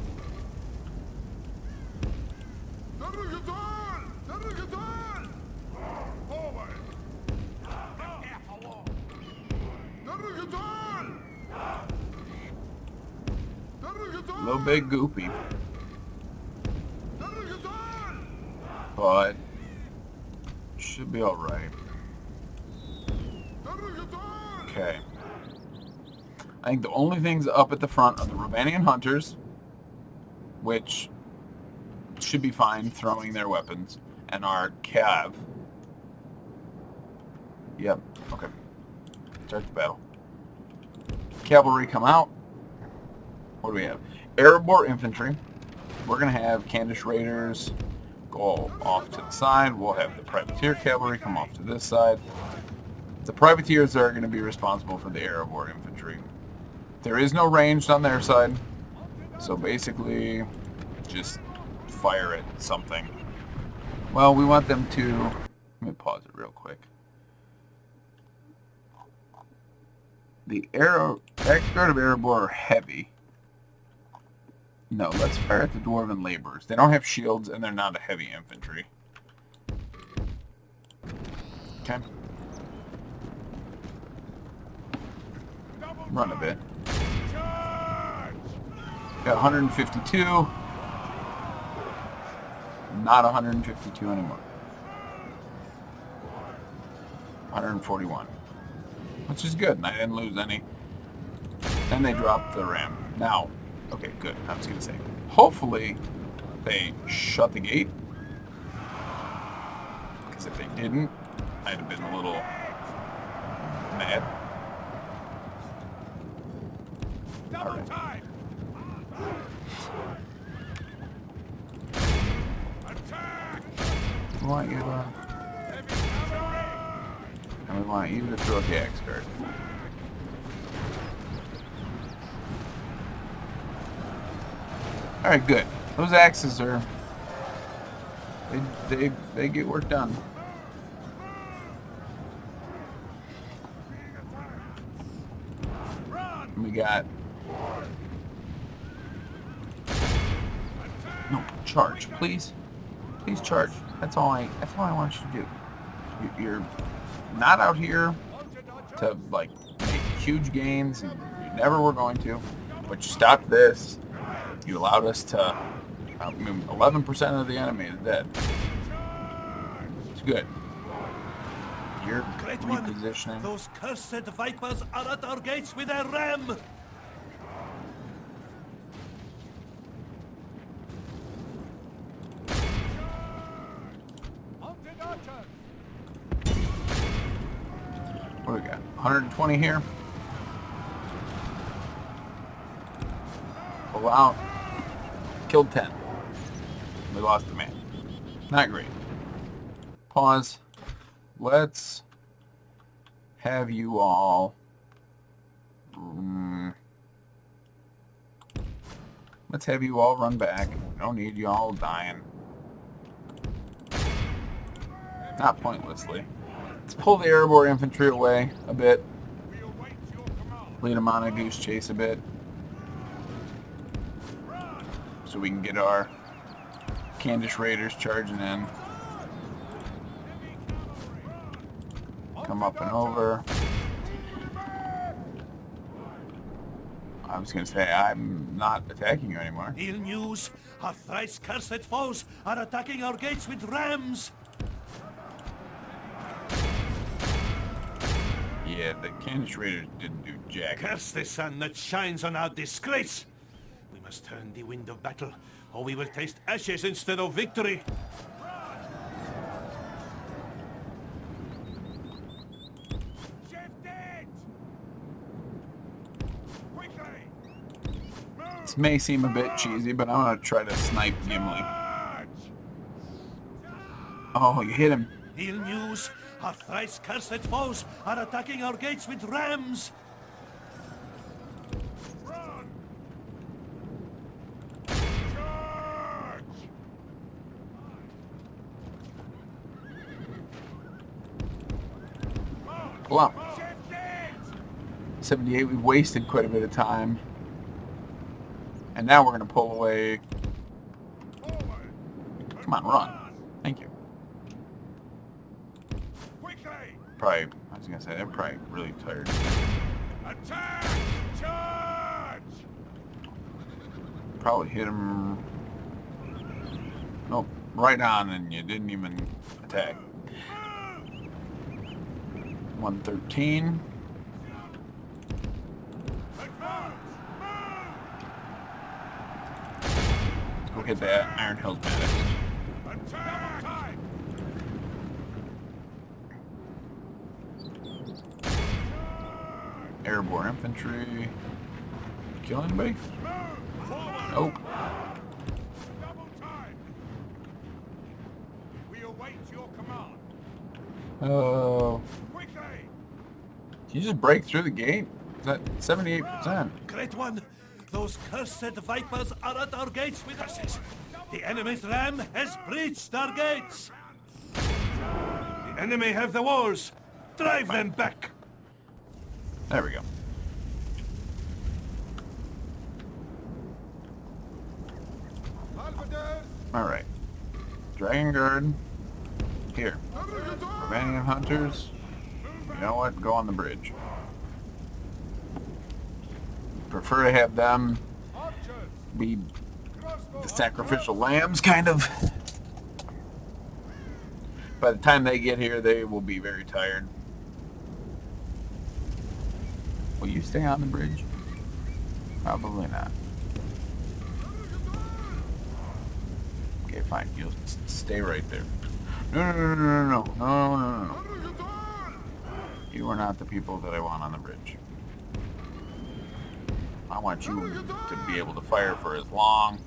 A little bit goopy. But should be alright. Okay. I think the only things up at the front are the Romanian hunters, which should be fine throwing their weapons, and our cav. Yep, okay. Start the battle. Cavalry come out. What do we have? Airborne infantry. We're going to have Candish raiders go off to the side. We'll have the privateer cavalry come off to this side. The privateers are going to be responsible for the airborne infantry. There is no ranged on their side, so basically just fire at something. Well, we want them to... Let me pause it real quick. The expert of airborne are heavy. No, let's fire at the dwarven laborers. They don't have shields, and they're not a heavy infantry. Okay. Run a bit. Got 152. Not 152 anymore. 141. Which is good, and I didn't lose any. Then they dropped the ram. Now, okay, good. I was going to say, hopefully they shut the gate. Because if they didn't, I'd have been a little mad. All right. We want you to... And we want you to throw the axe guard. Alright, good. Those axes are... They get work done. We got... No, charge, please. Please charge. That's all I want you to do. You're not out here to like make huge gains, and you never were going to. But you stopped this. You allowed us to. 11% of the enemy is dead. It's good. You're repositioning. Those cursed vipers are at our gates with their ram. What do we got? 120 here. Pull out. Killed 10. We lost a man. Not great. Pause. Let's have you all... Let's have you all run back. Don't need you all dying. Not pointlessly. Let's pull the airborne infantry away a bit. Lead them on a goose chase a bit. So we can get our Candish raiders charging in. Come up and over. I was going to say, I'm not attacking you anymore. Ill news. Our thrice cursed foes are attacking our gates with rams. Yeah, the Canis Raiders didn't do jack. Curse the sun that shines on our disgrace! We must turn the wind of battle, or we will taste ashes instead of victory. Shift it! Quickly! This may seem a bit cheesy, but I'm gonna try to snipe Gimli. Oh, you hit him. Ill news! Our thrice cursed foes are attacking our gates with rams! Run! Charge! Pull out. Shift it! 78, we wasted quite a bit of time. And now we're gonna pull away. Forward! Come on, run. Thank you. Quickly! Probably, I was gonna say, they're probably really tired. Attack! Charge! Probably hit him. Nope, right on, and you didn't even attack. 113. Advance! Let's go hit that Iron Hills medics. Attack! Time! Airborne infantry. Kill anybody? Move! Forward! Nope. Double time! We await your command. Oh. Quickly! Can you just break through the gate? Is that 78%? Great one! Those cursed vipers are at our gates with curses! The enemy's ram has breached our gates! The enemy have the walls! Drive them back! There we go. Alright. Dragon Guard. Here. Romanian hunters. You know what? Go on the bridge. Prefer to have them be the sacrificial lambs, kind of. By the time they get here, they will be very tired. Will you stay on the bridge? Probably not. Okay, fine. You'll stay right there. No. You are not the people that I want on the bridge. I want you to be able to fire for as long.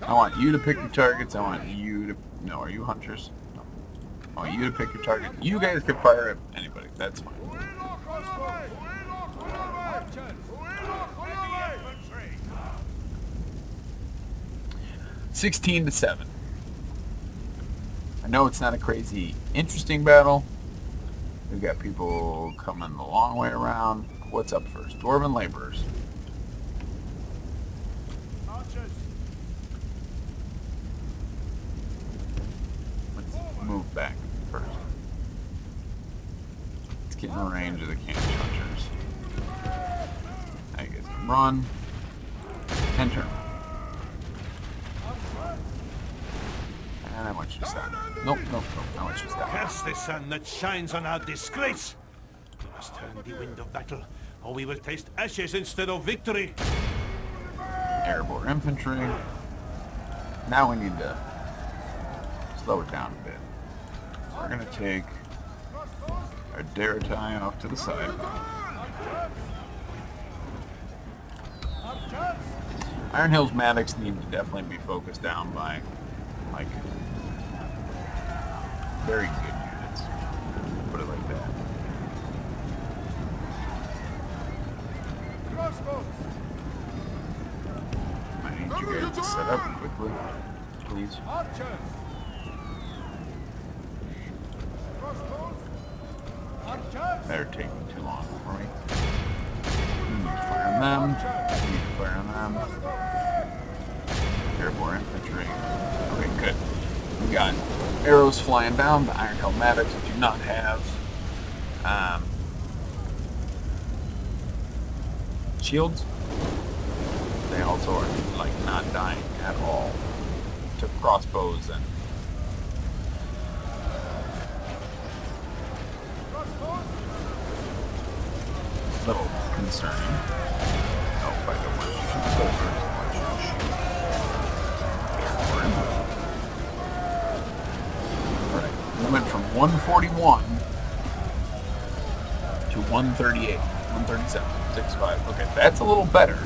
I want you to pick your targets. I want you to... No, are you hunters? No. I want you to pick your target. You guys can fire at anybody. That's fine. 16-7. I know it's not a crazy interesting battle. We've got people coming the long way around. What's up first? Dwarven laborers. Let's move back first. Let's get in the range of the Canis hunters. Now you guys can run. And turn. And I want you to stop. Nope. I want you to stop. Curse the sun that shines on our disgrace! We must turn the wind of battle, or we will taste ashes instead of victory! Airborne infantry. Now we need to slow it down a bit. We're going to take our Daratai off to the side. Iron Hills Maddox need to definitely be focused down by, like, very good units. Put it like that. I need you guys to set up quickly, please. They're taking too long for me. You need to fire on them. You need to fire on them. Airborne infantry. Okay, good. We got arrows flying down. The Iron Helmatics do not have shields. They also are like not dying at all to crossbows and little concerning. Oh, by the way, you should go for as much as you shoot. Alright, we went from 141 to 138, 137, 65. Okay, that's a little better,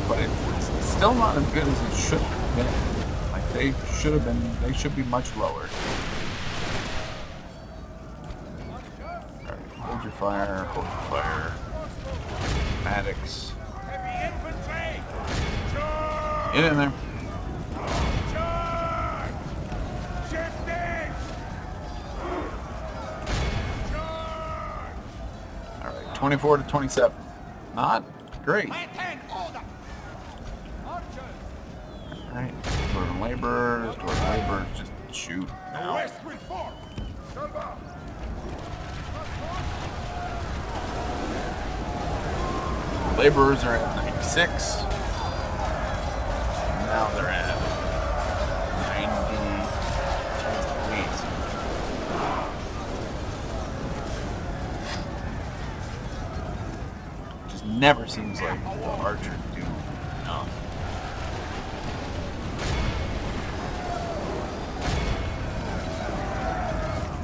but it's still not as good as it should have been. Like, they should be much lower. Hold your fire. Maddox. Heavy infantry! Get in there. Charge! Shifting! Charge! Alright, 24 to 27. Not great. Maintain order! Archers! Alright, dwarven laborers, just shoot The now. west will form! Stand up! Laborers are at 96. Now they're at 98. Just never seems like the archers do enough.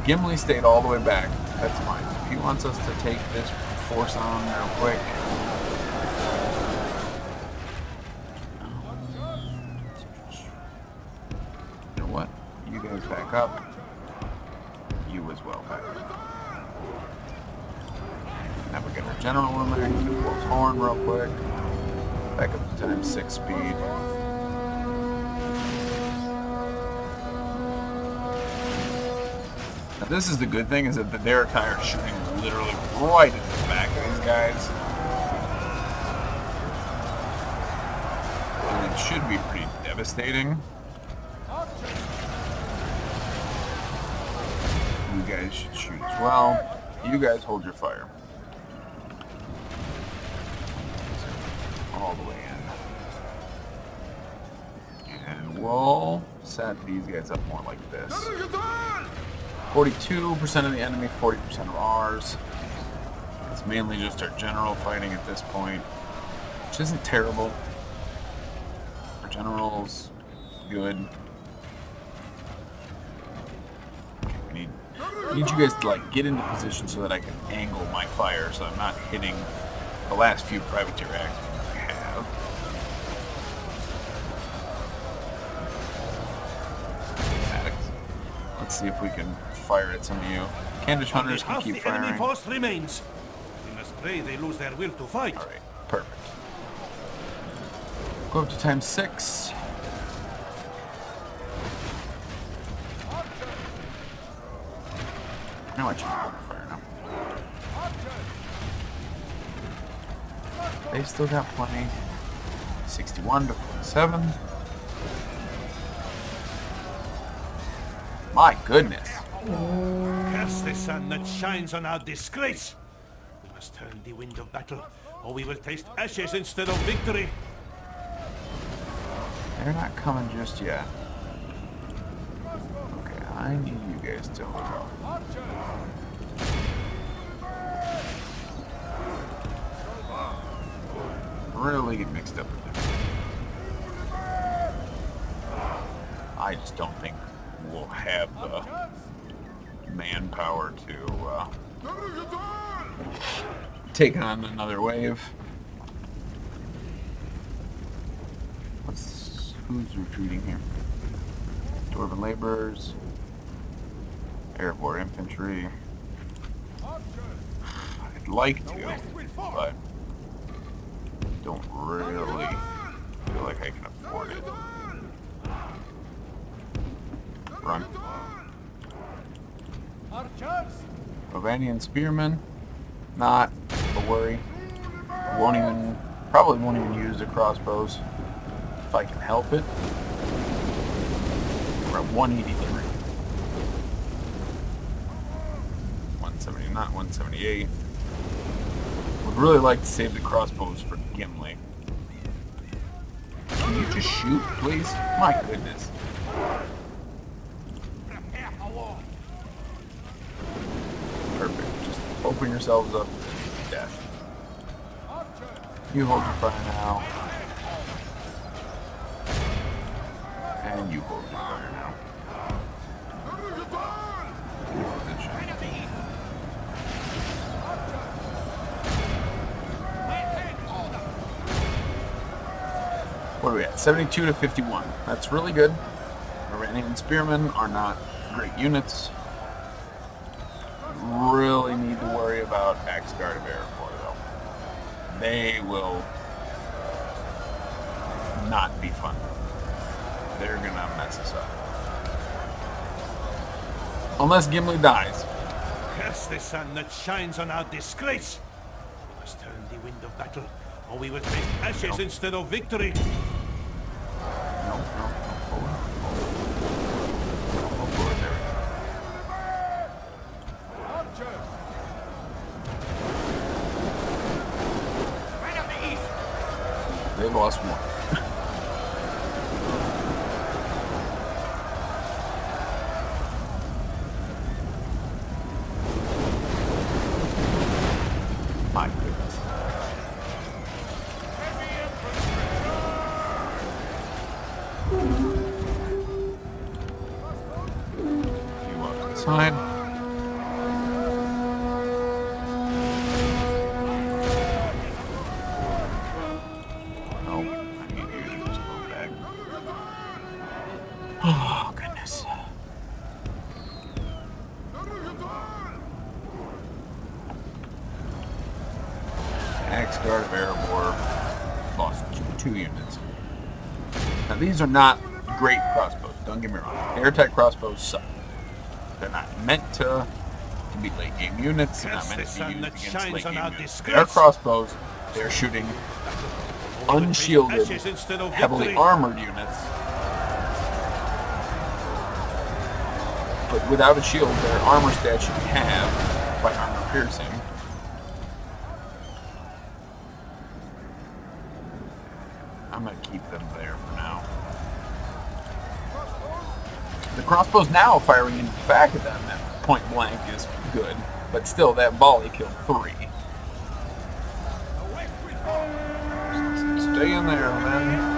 Gimli stayed all the way back. That's fine. If he wants us to take this force on real quick. You know what? You guys back up. You as well back up. Now we get our general in there. He's gonna blow his horn real quick. Back up to times 6 speed. Now this is the good thing, is that the Derekai are shooting literally right at the back of these guys. And it should be pretty devastating. You guys should shoot as well. You guys hold your fire. All the way in. And we'll set these guys up more like this. 42% of the enemy, 40% of ours. It's mainly just our general fighting at this point, which isn't terrible. Our general's good. Okay, we need you guys to like get into position so that I can angle my fire, so I'm not hitting the last few privateer actions we have. Let's see if we can fire at some of you. Candish hunters can keep the enemy firing. force remains. We must pray they lose their will to fight. Alright, perfect. Go up to times 6. Now I should hold fire now. They've still got plenty. 61 to 47. My goodness. Curse the sun that shines on our disgrace. We must turn the wind of battle, or we will taste ashes instead of victory. They're not coming just yet. Okay, I need you guys to hold up. Really get mixed up with them. I just don't think we'll have the manpower to take on another wave. Who's retreating here? Dwarven laborers, airborne infantry. I'd like to, but don't really feel like I can afford it. Run. Bavanian spearmen, not a worry. Probably won't even use the crossbows if I can help it. We're at 183. 170, not 178. Would really like to save the crossbows for Gimli. Can you just shoot, please? My goodness. Perfect. Just open yourselves up to death. You hold your fire now. And you hold your fire now. What are we at? 72 to 51. That's really good. Iranian spearmen are not great units. Really need to worry about Axe Guard of Aragorn, though. They will not be fun. They're gonna mess us up. Unless Gimli dies. Curse the sun that shines on our disgrace! We must turn the wind of battle, or we will taste ashes instead of victory. No. Hold on. Oh, Lord, there Right up the east. we go. They lost one. My goodness. You off to the side. Oh, I need you to just go back. Oh, goodness. Axe Guard of Erebor lost two units. Now these are not great crossbows, don't get me wrong. Air attack crossbows suck. They're not meant to be late game units. They're not meant to be used against late game units. They are crossbows. They're shooting unshielded, heavily armored units. But without a shield, their armor stat should be halved by armor piercing. I'm going to keep them there for now. The crossbows now firing into the back of them at point blank is good, but still that volley killed 3. Stay in there, man.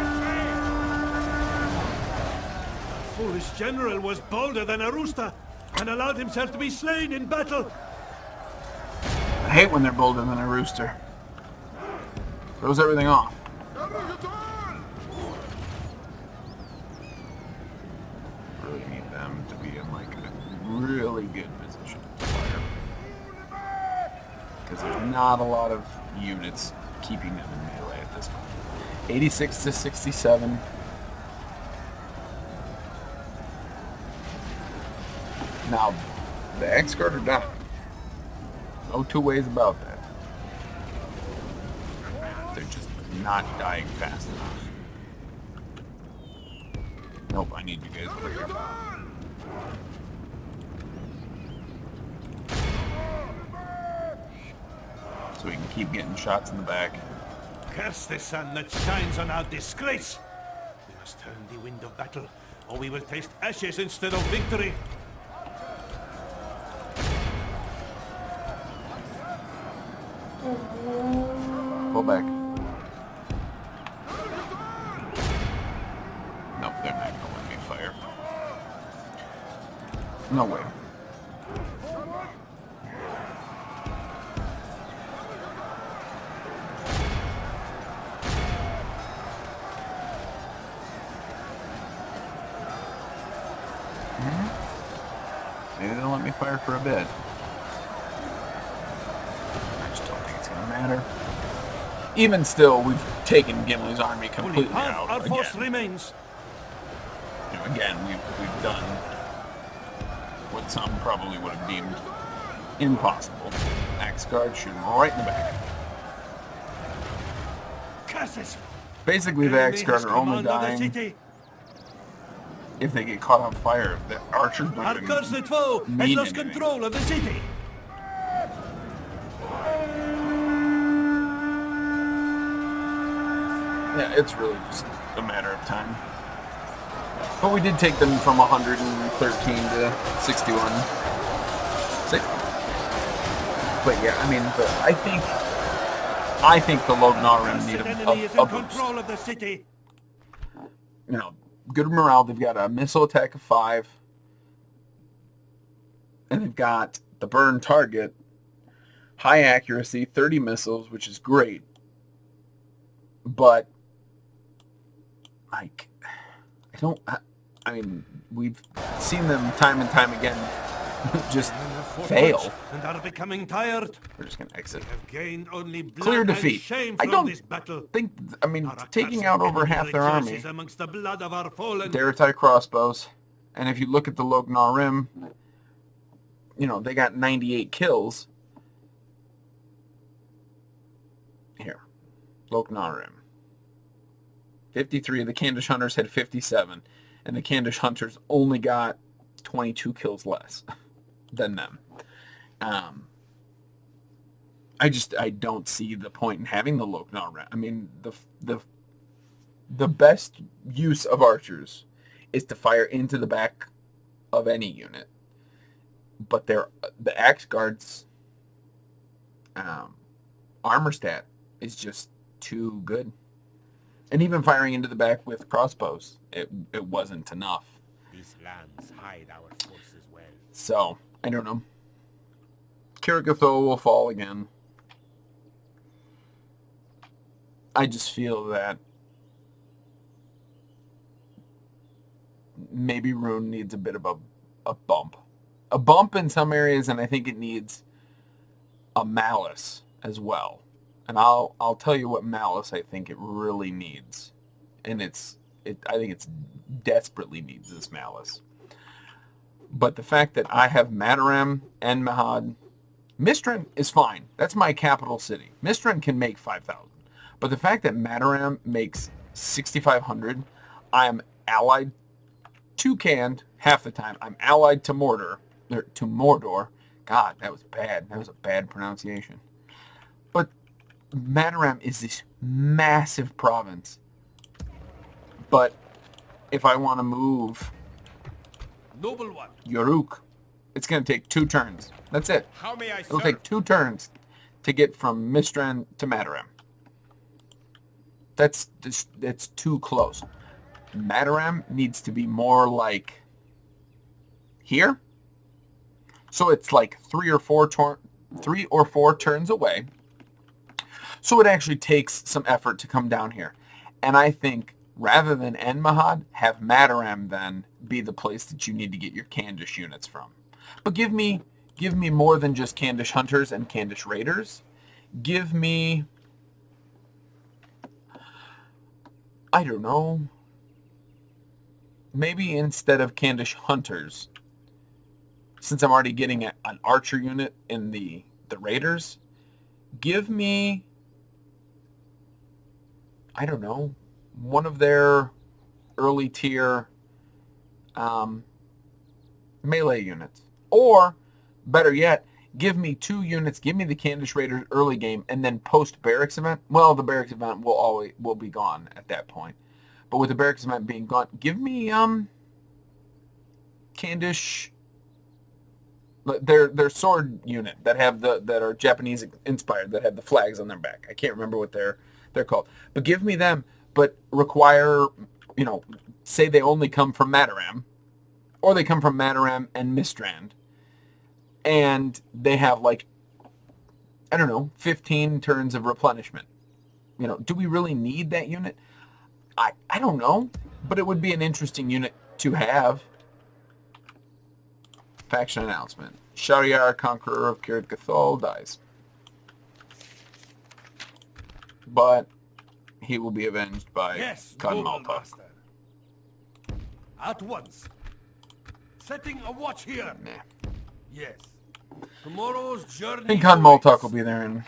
Foolish general was bolder than a rooster and allowed himself to be slain in battle. I hate when they're bolder than a rooster. Throws everything off. Really need them to be in like a really good position to fire. Because there's not a lot of units keeping them in melee at this point. 86 to 67. Now, the Axe Guard are down. No two ways about that. They're just not dying fast enough. Nope, I need you guys quicker. So we can keep getting shots in the back. Curse the sun that shines on our disgrace! We must turn the wind of battle, or we will taste ashes instead of victory. Pull back. Nope, they're not gonna let me fire. No way. Maybe they'll let me fire for a bit. I just don't think it's gonna matter. Even still, we've taken Gimli's army completely out Our force again. remains. You know, again, we've done what some probably would have deemed impossible. Axe Guard shooting right in the back. Curses! Basically, the Axe Guard are only dying if they get caught on fire. The archers don't Our even cursed foe has mean lost anything. control of the city. Yeah, it's really just a matter of time. But we did take them from 113 to 61. But yeah, I mean, I think I think the Lognarim need enemy is a in boost. control of the city. You know, good morale. They've got a missile attack of 5. And they've got the burn target, high accuracy, 30 missiles, which is great. But, like, I mean, we've seen them time and time again just fail. And are becoming tired. We're just going to exit. Have gained only blood Clear and defeat. shame I from don't this battle. think, I mean, Our taking accursed out over enemy half their army. rejoices amongst the blood of our fallen. Daratai crossbows. And if you look at the Lognarim, you know, they got 98 kills. Here. Lognarim. 53. The Kandish Hunters had 57. And the Kandish Hunters only got 22 kills less than them. I don't see the point in having the Lognarim. I mean, the best use of archers is to fire into the back of any unit. But the Axe Guard's armor stat is just too good. And even firing into the back with crossbows, it wasn't enough. These lands hide our forces well. So, I don't know. Kirigutho will fall again. I just feel that maybe Rhûn needs a bit of a bump. A bump in some areas, and I think it needs a malice as well. And I'll tell you what malice I think it really needs. And I think it's desperately needs this malice. But the fact that I have Mataram and Mahad, Mistran is fine. That's my capital city. Mistran can make 5,000. But the fact that Mataram makes 6,500, I am allied to Khand half the time. I'm allied to Mordor. God, that was bad. That was a bad pronunciation. But Mataram is this massive province. But if I want to move Noble one. Yoruk, it's going to take 2 turns. That's it. How may I It'll serve? take 2 turns to get from Mistran to Mataram. That's too close. Mataram needs to be more like here. So it's like 3 or 4 turns away. So it actually takes some effort to come down here. And I think rather than Mahad, have Mataram then be the place that you need to get your Kandish units from. But give me more than just Kandish Hunters and Kandish Raiders. Give me, I don't know, maybe instead of Kandish Hunters, since I'm already getting an archer unit in the Raiders, give me, I don't know, one of their early tier melee units. Or, better yet, give me 2 units, give me the Kandish Raiders early game, and then post-barracks event, well, the barracks event will be gone at that point. But with the barracks event being gone, give me Kandish, their sword unit that are Japanese inspired, that have the flags on their back. I can't remember what they're called. But give me them, but require, say they only come from Mataram, or they come from Mataram and Mistrand, and they have, like, I don't know, 15 turns of replenishment. Do we really need that unit? I don't know, but it would be an interesting unit to have. Faction announcement. Shariar, conqueror of Kirit Gathol, dies. But he will be avenged by Khan noble Malta. master. At once. Setting a watch here. Nah. Yes. Tomorrow's journey. I think Khan Maltok will be there in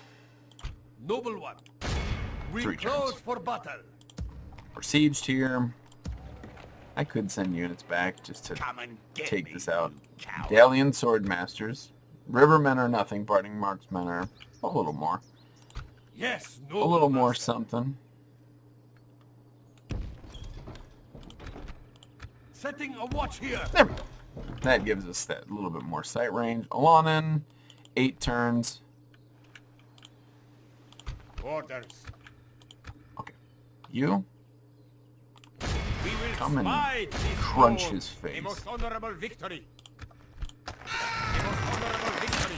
Noble one. We 3 close turns. for battle. We're sieged here. I could send units back just to Come and get take me, this out. you coward. Dalian Swordmasters. Rivermen are nothing. Parting Marksmen are a little more. Yes, A noble little more master. something. Setting a watch here. There we go. That gives us that little bit more sight range. Alanin, 8 turns. Orders. Okay. You We will come and smite this crunch foe. his face. A most honorable victory. A most honorable victory.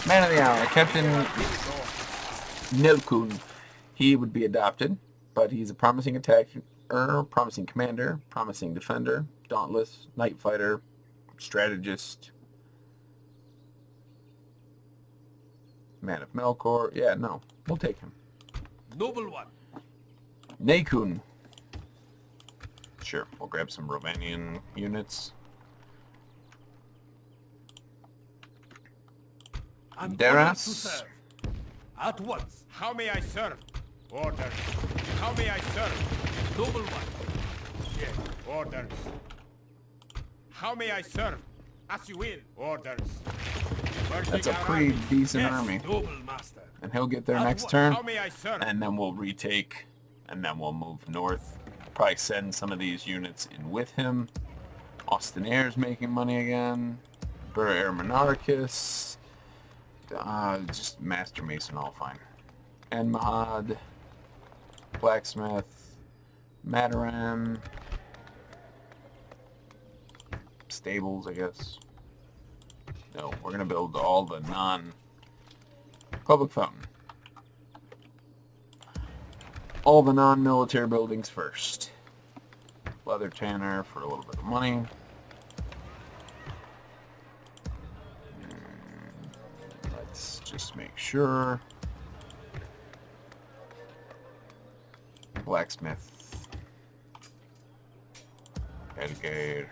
Man of the hour, Captain Nilkun. He would be adopted, but he's a promising promising commander, promising defender, dauntless, night fighter, strategist, man of Melkor. Yeah, no, we'll take him. Noble one. Nakun. Sure, we'll grab some Romanian units. I'm honored to Deras. serve. At once. How may I serve? Orders. How may I serve? Noble one. Yes. Orders. How may I serve? As you will. Orders. That's a pretty decent Yes, army. noble master. And he'll get there At next what? turn. How may I serve? And then we'll retake, and then we'll move north. Probably send some of these units in with him. Austin Air's making money again. Bur Air Monarchus. Just Master Mason, all fine. And Mahad. Blacksmith. Mataram. Stables, I guess. No, we're going to build all the non-public fountain. All the non-military buildings first. Leather tanner for a little bit of money. Let's just make sure. Blacksmith. Edgate.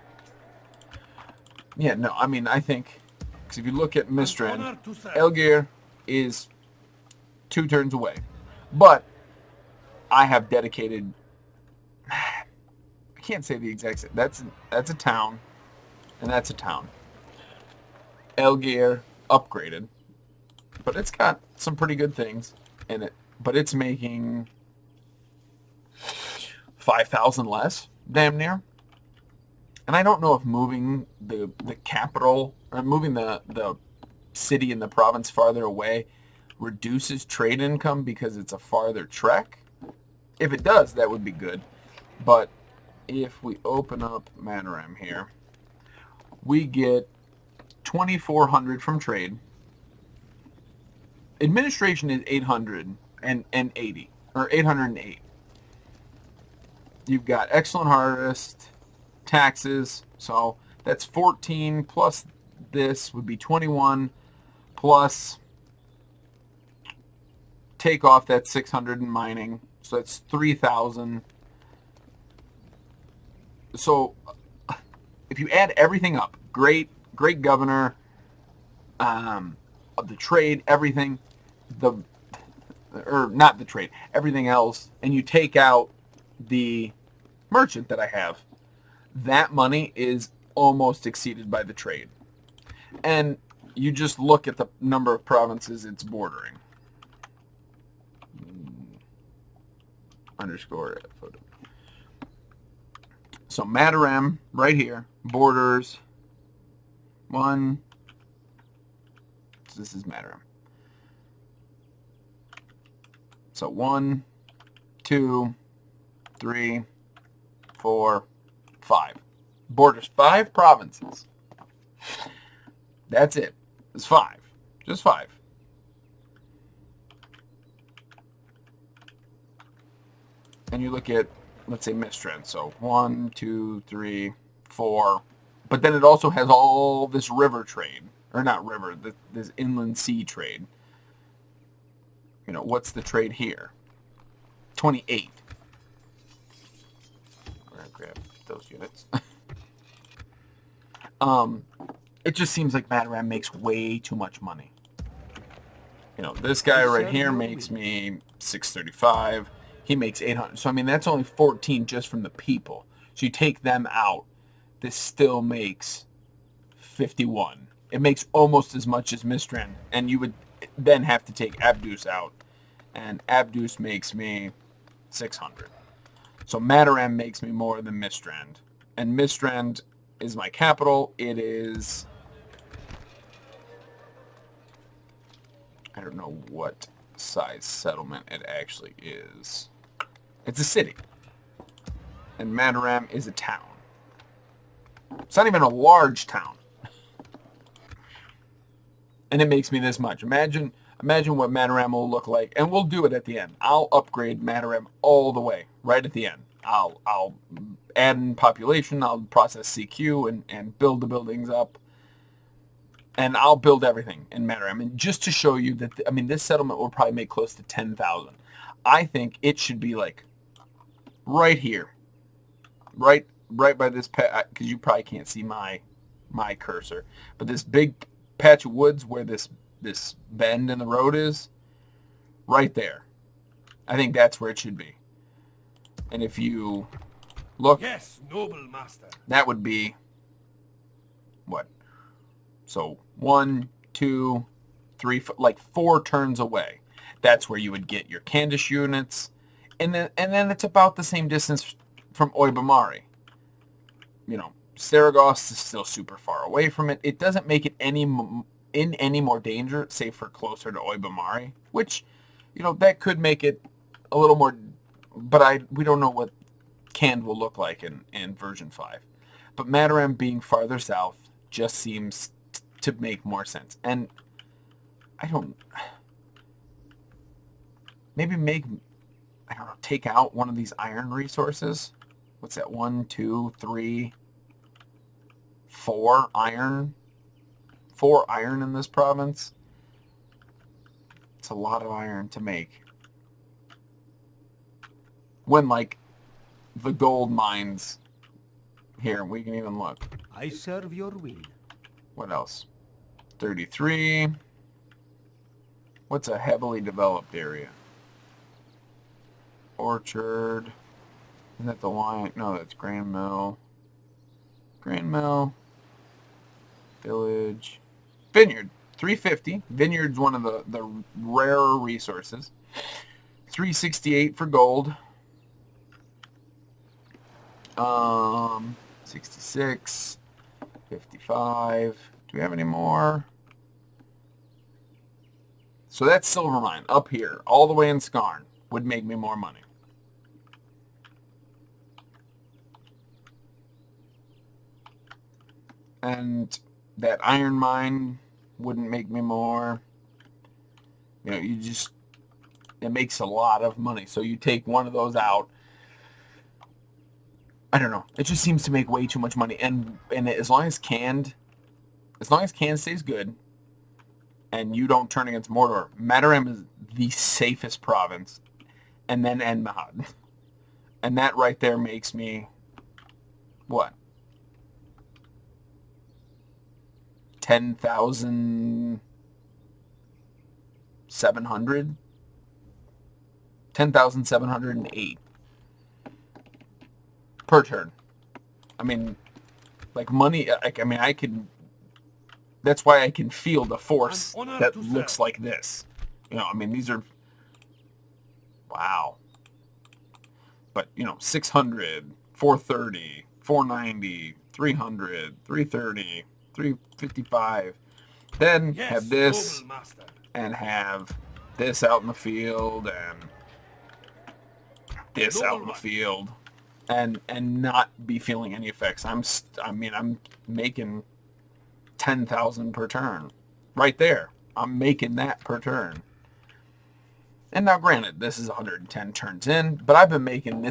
Yeah, no, I mean, I think, because if you look at Mistrand, honored to serve. Elgir is 2 turns away. But I have dedicated, I can't say the exact same, that's a town, and that's a town. Elgir upgraded, but it's got some pretty good things in it, but it's making 5,000 less, damn near. And I don't know if moving the capital, or moving the city and the province farther away reduces trade income because it's a farther trek. If it does, that would be good. But if we open up Mataram here, we get 2,400 from trade. Administration is 880, or 808. You've got excellent harvest, taxes, so that's 14 plus this would be 21 plus take off that 600 in mining, so that's 3,000. So if you add everything up, great governor, of the trade, everything, not the trade, everything else, and you take out the merchant that I have, that money is almost exceeded by the trade. And you just look at the number of provinces it's bordering. Underscore photo. So Mataram, right here, borders 1. So this is Mataram. So 1, 2, 3, 4, 5. Borders 5 provinces. That's it. It's 5. Just 5. And you look at, let's say, Mistrand. So 1, 2, 3, 4. But then it also has all this river trade. Or not river, this inland sea trade. You know, what's the trade here? 28. We're going to grab those units. It just seems like Mataram makes way too much money. You know, this guy right here makes me 635. He makes 800. So, I mean, that's only 14 just from the people. So you take them out. This still makes 51. It makes almost as much as Mistrand. And you would then have to take Abdus out. And Abdus makes me 600. So Mataram makes me more than Mistrand. And Mistrand is my capital. It is... I don't know what size settlement it actually is. It's a city. And Mataram is a town. It's not even a large town. And it makes me this much. Imagine what Mataram will look like. And we'll do it at the end. I'll upgrade Mataram all the way, right at the end. I'll add in population, I'll process CQ and build the buildings up. And I'll build everything in Mataram. And just to show you that, this settlement will probably make close to 10,000. I think it should be like right here. Right by this patch, because you probably can't see my cursor. But this big patch of woods where this bend in the road is, right there. I think that's where it should be. And if you look, Yes, noble master. that would be what? So 1, 2, 3, like 4 turns away. That's where you would get your Candish units, and then it's about the same distance from Oibamari. Saragost is still super far away from it. It doesn't make it any more danger, say for closer to Oibamari, which, that could make it a little more, but we don't know what Cand will look like in version 5. But Mataram being farther south just seems to make more sense. And take out one of these iron resources. What's that? 1, 2, 3, 4 iron. 4 iron in this province. It's a lot of iron to make. When, like, the gold mines here, we can even look. I serve your will. What else? 33. What's a heavily developed area? Orchard. Isn't that the wine? No, that's Grand Mill. Grand Mill. Village. Vineyard. 350. Vineyard's one of the rarer resources. 368 for gold. 66. 55. Do we have any more? So that's silver mine up here, all the way in Skarn, would make me more money. And that iron mine wouldn't make me more. It makes a lot of money. So you take one of those out. I don't know. It just seems to make way too much money. And as long as Cand stays good, and you don't turn against Mordor, Mataram is the safest province, and then Mahad. And that right there makes me, what? 10,700? 10,708 per turn. Money, I can, that's why I can feel the force that looks like this. These are, wow. But, 600, 430, 490, 300, 330, 355. Then have this, and have this out in the field, and this out in the field, and not be feeling any effects. I'm making 10,000 per turn, right there. I'm making that per turn. And now, granted, this is 110 turns in, but I've been making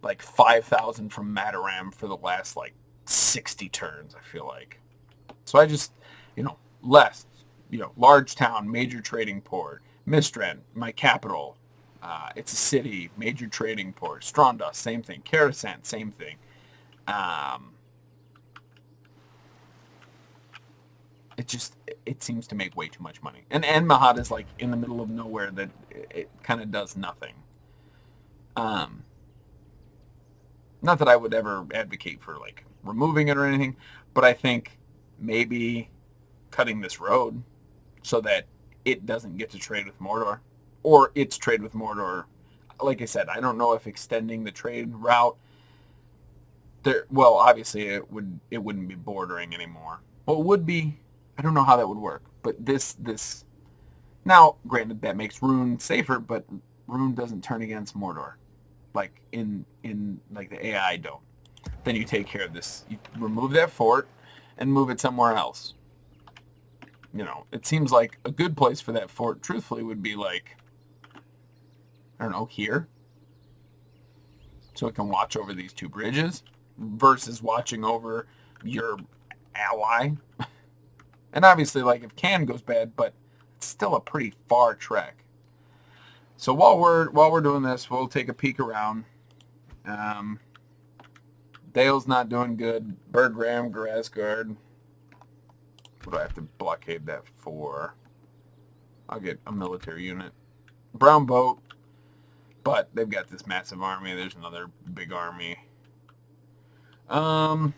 like 5,000 from Mataram for the last like 60 turns. I feel like. So I just, less, large town, major trading port, Mistren, my capital. It's a city, major trading port. Stronda, same thing. Karasant, same thing. It seems to make way too much money. And Mahad is like in the middle of nowhere that it kind of does nothing. Not that I would ever advocate for like removing it or anything, but I think maybe cutting this road so that it doesn't get to trade with Mordor, or its trade with Mordor. Like I said, I don't know if extending the trade route there. Well, obviously it wouldn't be bordering anymore. Well, it would be. I don't know how that would work, but this Now, granted, that makes Rhûn safer, but Rhûn doesn't turn against Mordor, like in like the AI don't. Then you take care of this. You remove that fort and move it somewhere else. You know, it seems like a good place for that fort, truthfully, would be like, I don't know, here. So it can watch over these two bridges versus watching over your ally. And obviously, like, if Can goes bad, but it's still a pretty far trek. So while we're doing this, we'll take a peek around. Dale's not doing good. Bergram, Grasgard. What do I have to blockade that for? I'll get a military unit. Brown boat. But they've got this massive army. There's another big army. Wow.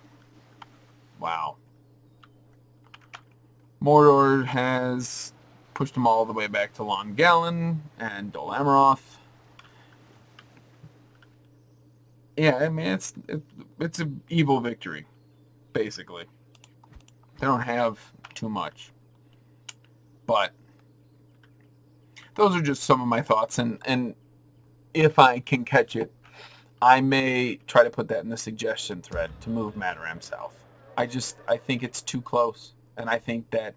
Mordor has pushed them all the way back to Lon Gallon and Dol Amroth. Yeah, I mean, it's an evil victory, basically. They don't have too much. But those are just some of my thoughts, and if I can catch it, I may try to put that in the suggestion thread to move Mataram south. I think it's too close, and I think that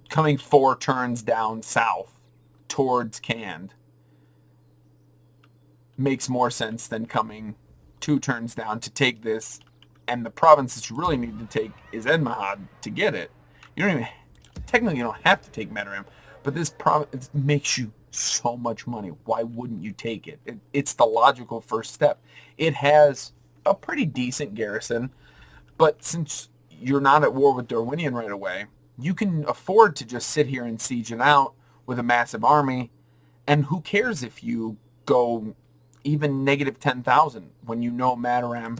coming 4 turns down south towards Cand makes more sense than coming 2 turns down to take this, and the province that you really need to take is Edmahad to get it. You don't even, technically you don't have to take Mataram, but this province makes you so much money. Why wouldn't you take it? It's the logical first step. It has a pretty decent garrison, but since you're not at war with Darwinian right away, you can afford to just sit here and siege it out with a massive army, and who cares if you go even negative 10,000 when you know Mataram.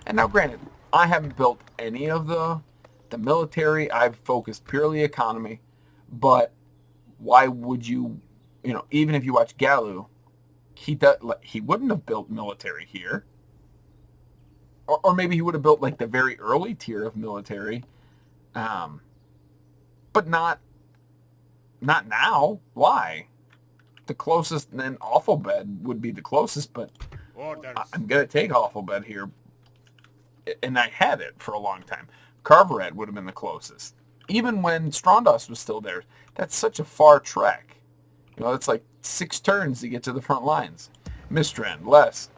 And now granted, I haven't built any of the military. I've focused purely economy, but why would you, even if you watch Galu, he wouldn't have built military here. Or maybe he would have built like the very early tier of military. But not now. Why? The closest, then Awfulbed would be the closest, but Orders. I'm going to take Awfulbed here. And I had it for a long time. Carvered would have been the closest. Even when Strondos was still there, that's such a far trek. It's like 6 turns to get to the front lines. Mistrand, less.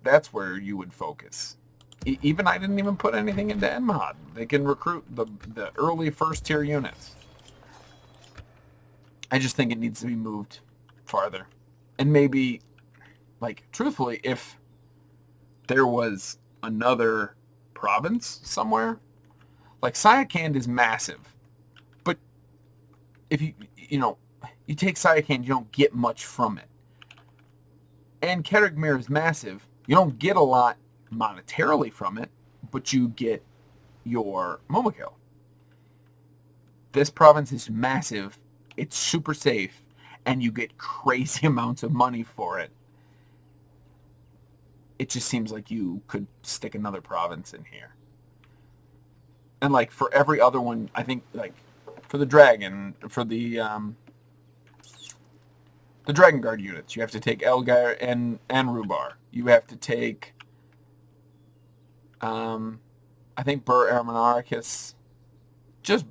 That's where you would focus. Even I didn't even put anything into Enmahad. They can recruit the early first tier units. I just think it needs to be moved farther. And maybe, like, truthfully, if there was another province somewhere, like Sayakand is massive, but if you take Sayakand, you don't get much from it. And Kerigmir is massive. You don't get a lot monetarily from it, but you get your Momokill. This province is massive. It's super safe, and you get crazy amounts of money for it. It just seems like you could stick another province in here. And like for every other one, I think like for the dragon, for the Dragon Guard units, you have to take Elgar and Rhubar. You have to take I think Bur Ermanarchus.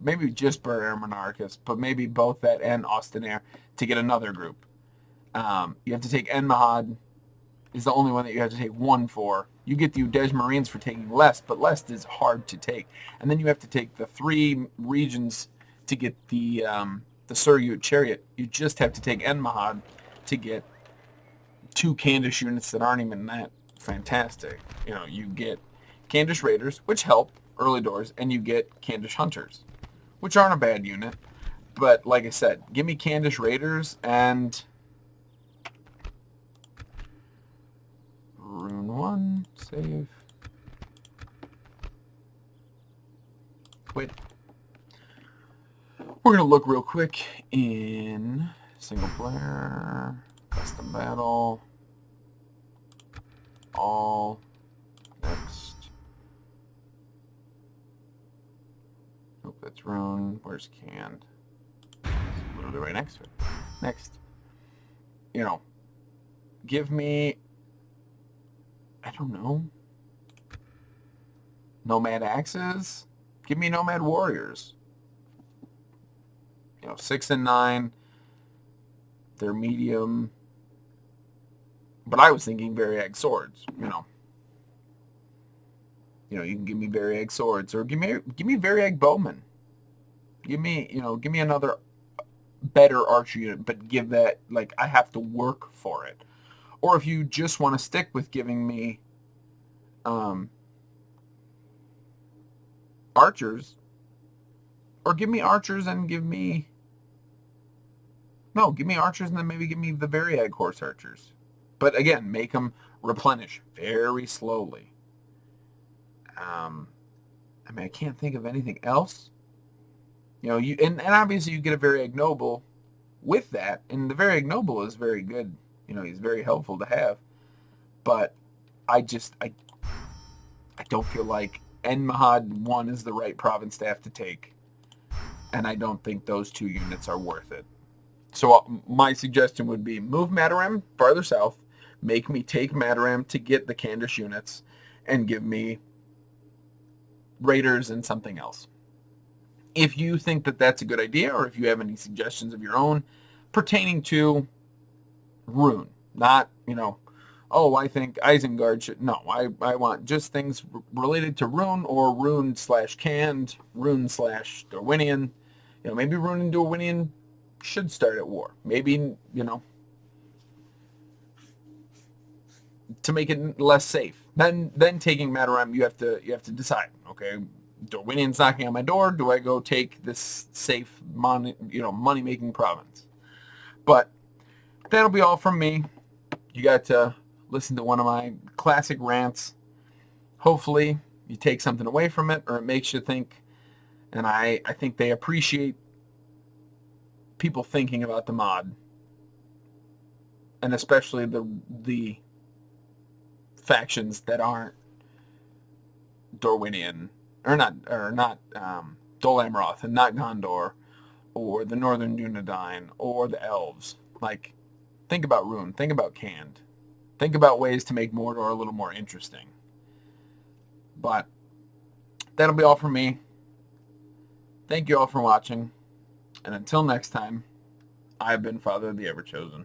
Maybe just Bur Ermanarchus, but maybe both that and Austinair to get another group. You have to take Enmahad is the only one that you have to take 1 for. You get the Udej Marines for taking Lest, but Lest is hard to take. And then you have to take the 3 regions to get the Suryut Chariot. You just have to take Enmahad to get 2 Candish units that aren't even that fantastic. You get Candish Raiders, which help early doors, and you get Candish Hunters, which aren't a bad unit. But like I said, give me Candish Raiders and Rhûn 1, save. Wait. We're going to look real quick in single player, custom battle, all, next. Nope. That's Rhûn. Where's canned? It's literally right next to it. Next. You know, give me, I don't know, Nomad Axes? Give me Nomad Warriors. 6 and 9. They're medium. But I was thinking Variag Swords, you can give me Variag Swords, or give me Variag Bowmen. Give me another better archer unit, but give that, like, I have to work for it. Or if you just want to stick with giving me archers, or give me archers and give me archers and then maybe give me the Variag Horse Archers. But again, make them replenish very slowly. I can't think of anything else. And obviously you get a Variag Noble with that, and the Variag Noble is very good. He's very helpful to have. But I don't feel like Enmahad 1 is the right province staff to take, and I don't think those 2 units are worth it. So my suggestion would be move Mataram farther south, make me take Mataram to get the Candish units, and give me Raiders and something else. If you think that that's a good idea, or if you have any suggestions of your own pertaining to Rhûn, not, I think Isengard should, no, I want just things related to Rhûn, or Rhûn/canned, Rhûn/Dorwinian. Maybe Rhûn and Dorwinian should start at war. Maybe, to make it less safe. Then taking Mataram, you have to decide. Okay, Dorwinian's knocking on my door. Do I go take this safe money-making province? But that'll be all from me. You got to listen to one of my classic rants. Hopefully you take something away from it, or it makes you think. And I think they appreciate people thinking about the mod, and especially the factions that aren't Dorwinian, or not Dol Amroth, and not Gondor, or the Northern Dunedain, or the Elves. Like, think about Rhûn, think about Canned, think about ways to make Mordor a little more interesting. But that'll be all from me. Thank you all for watching, and until next time, I've been Father of the Ever-Chosen.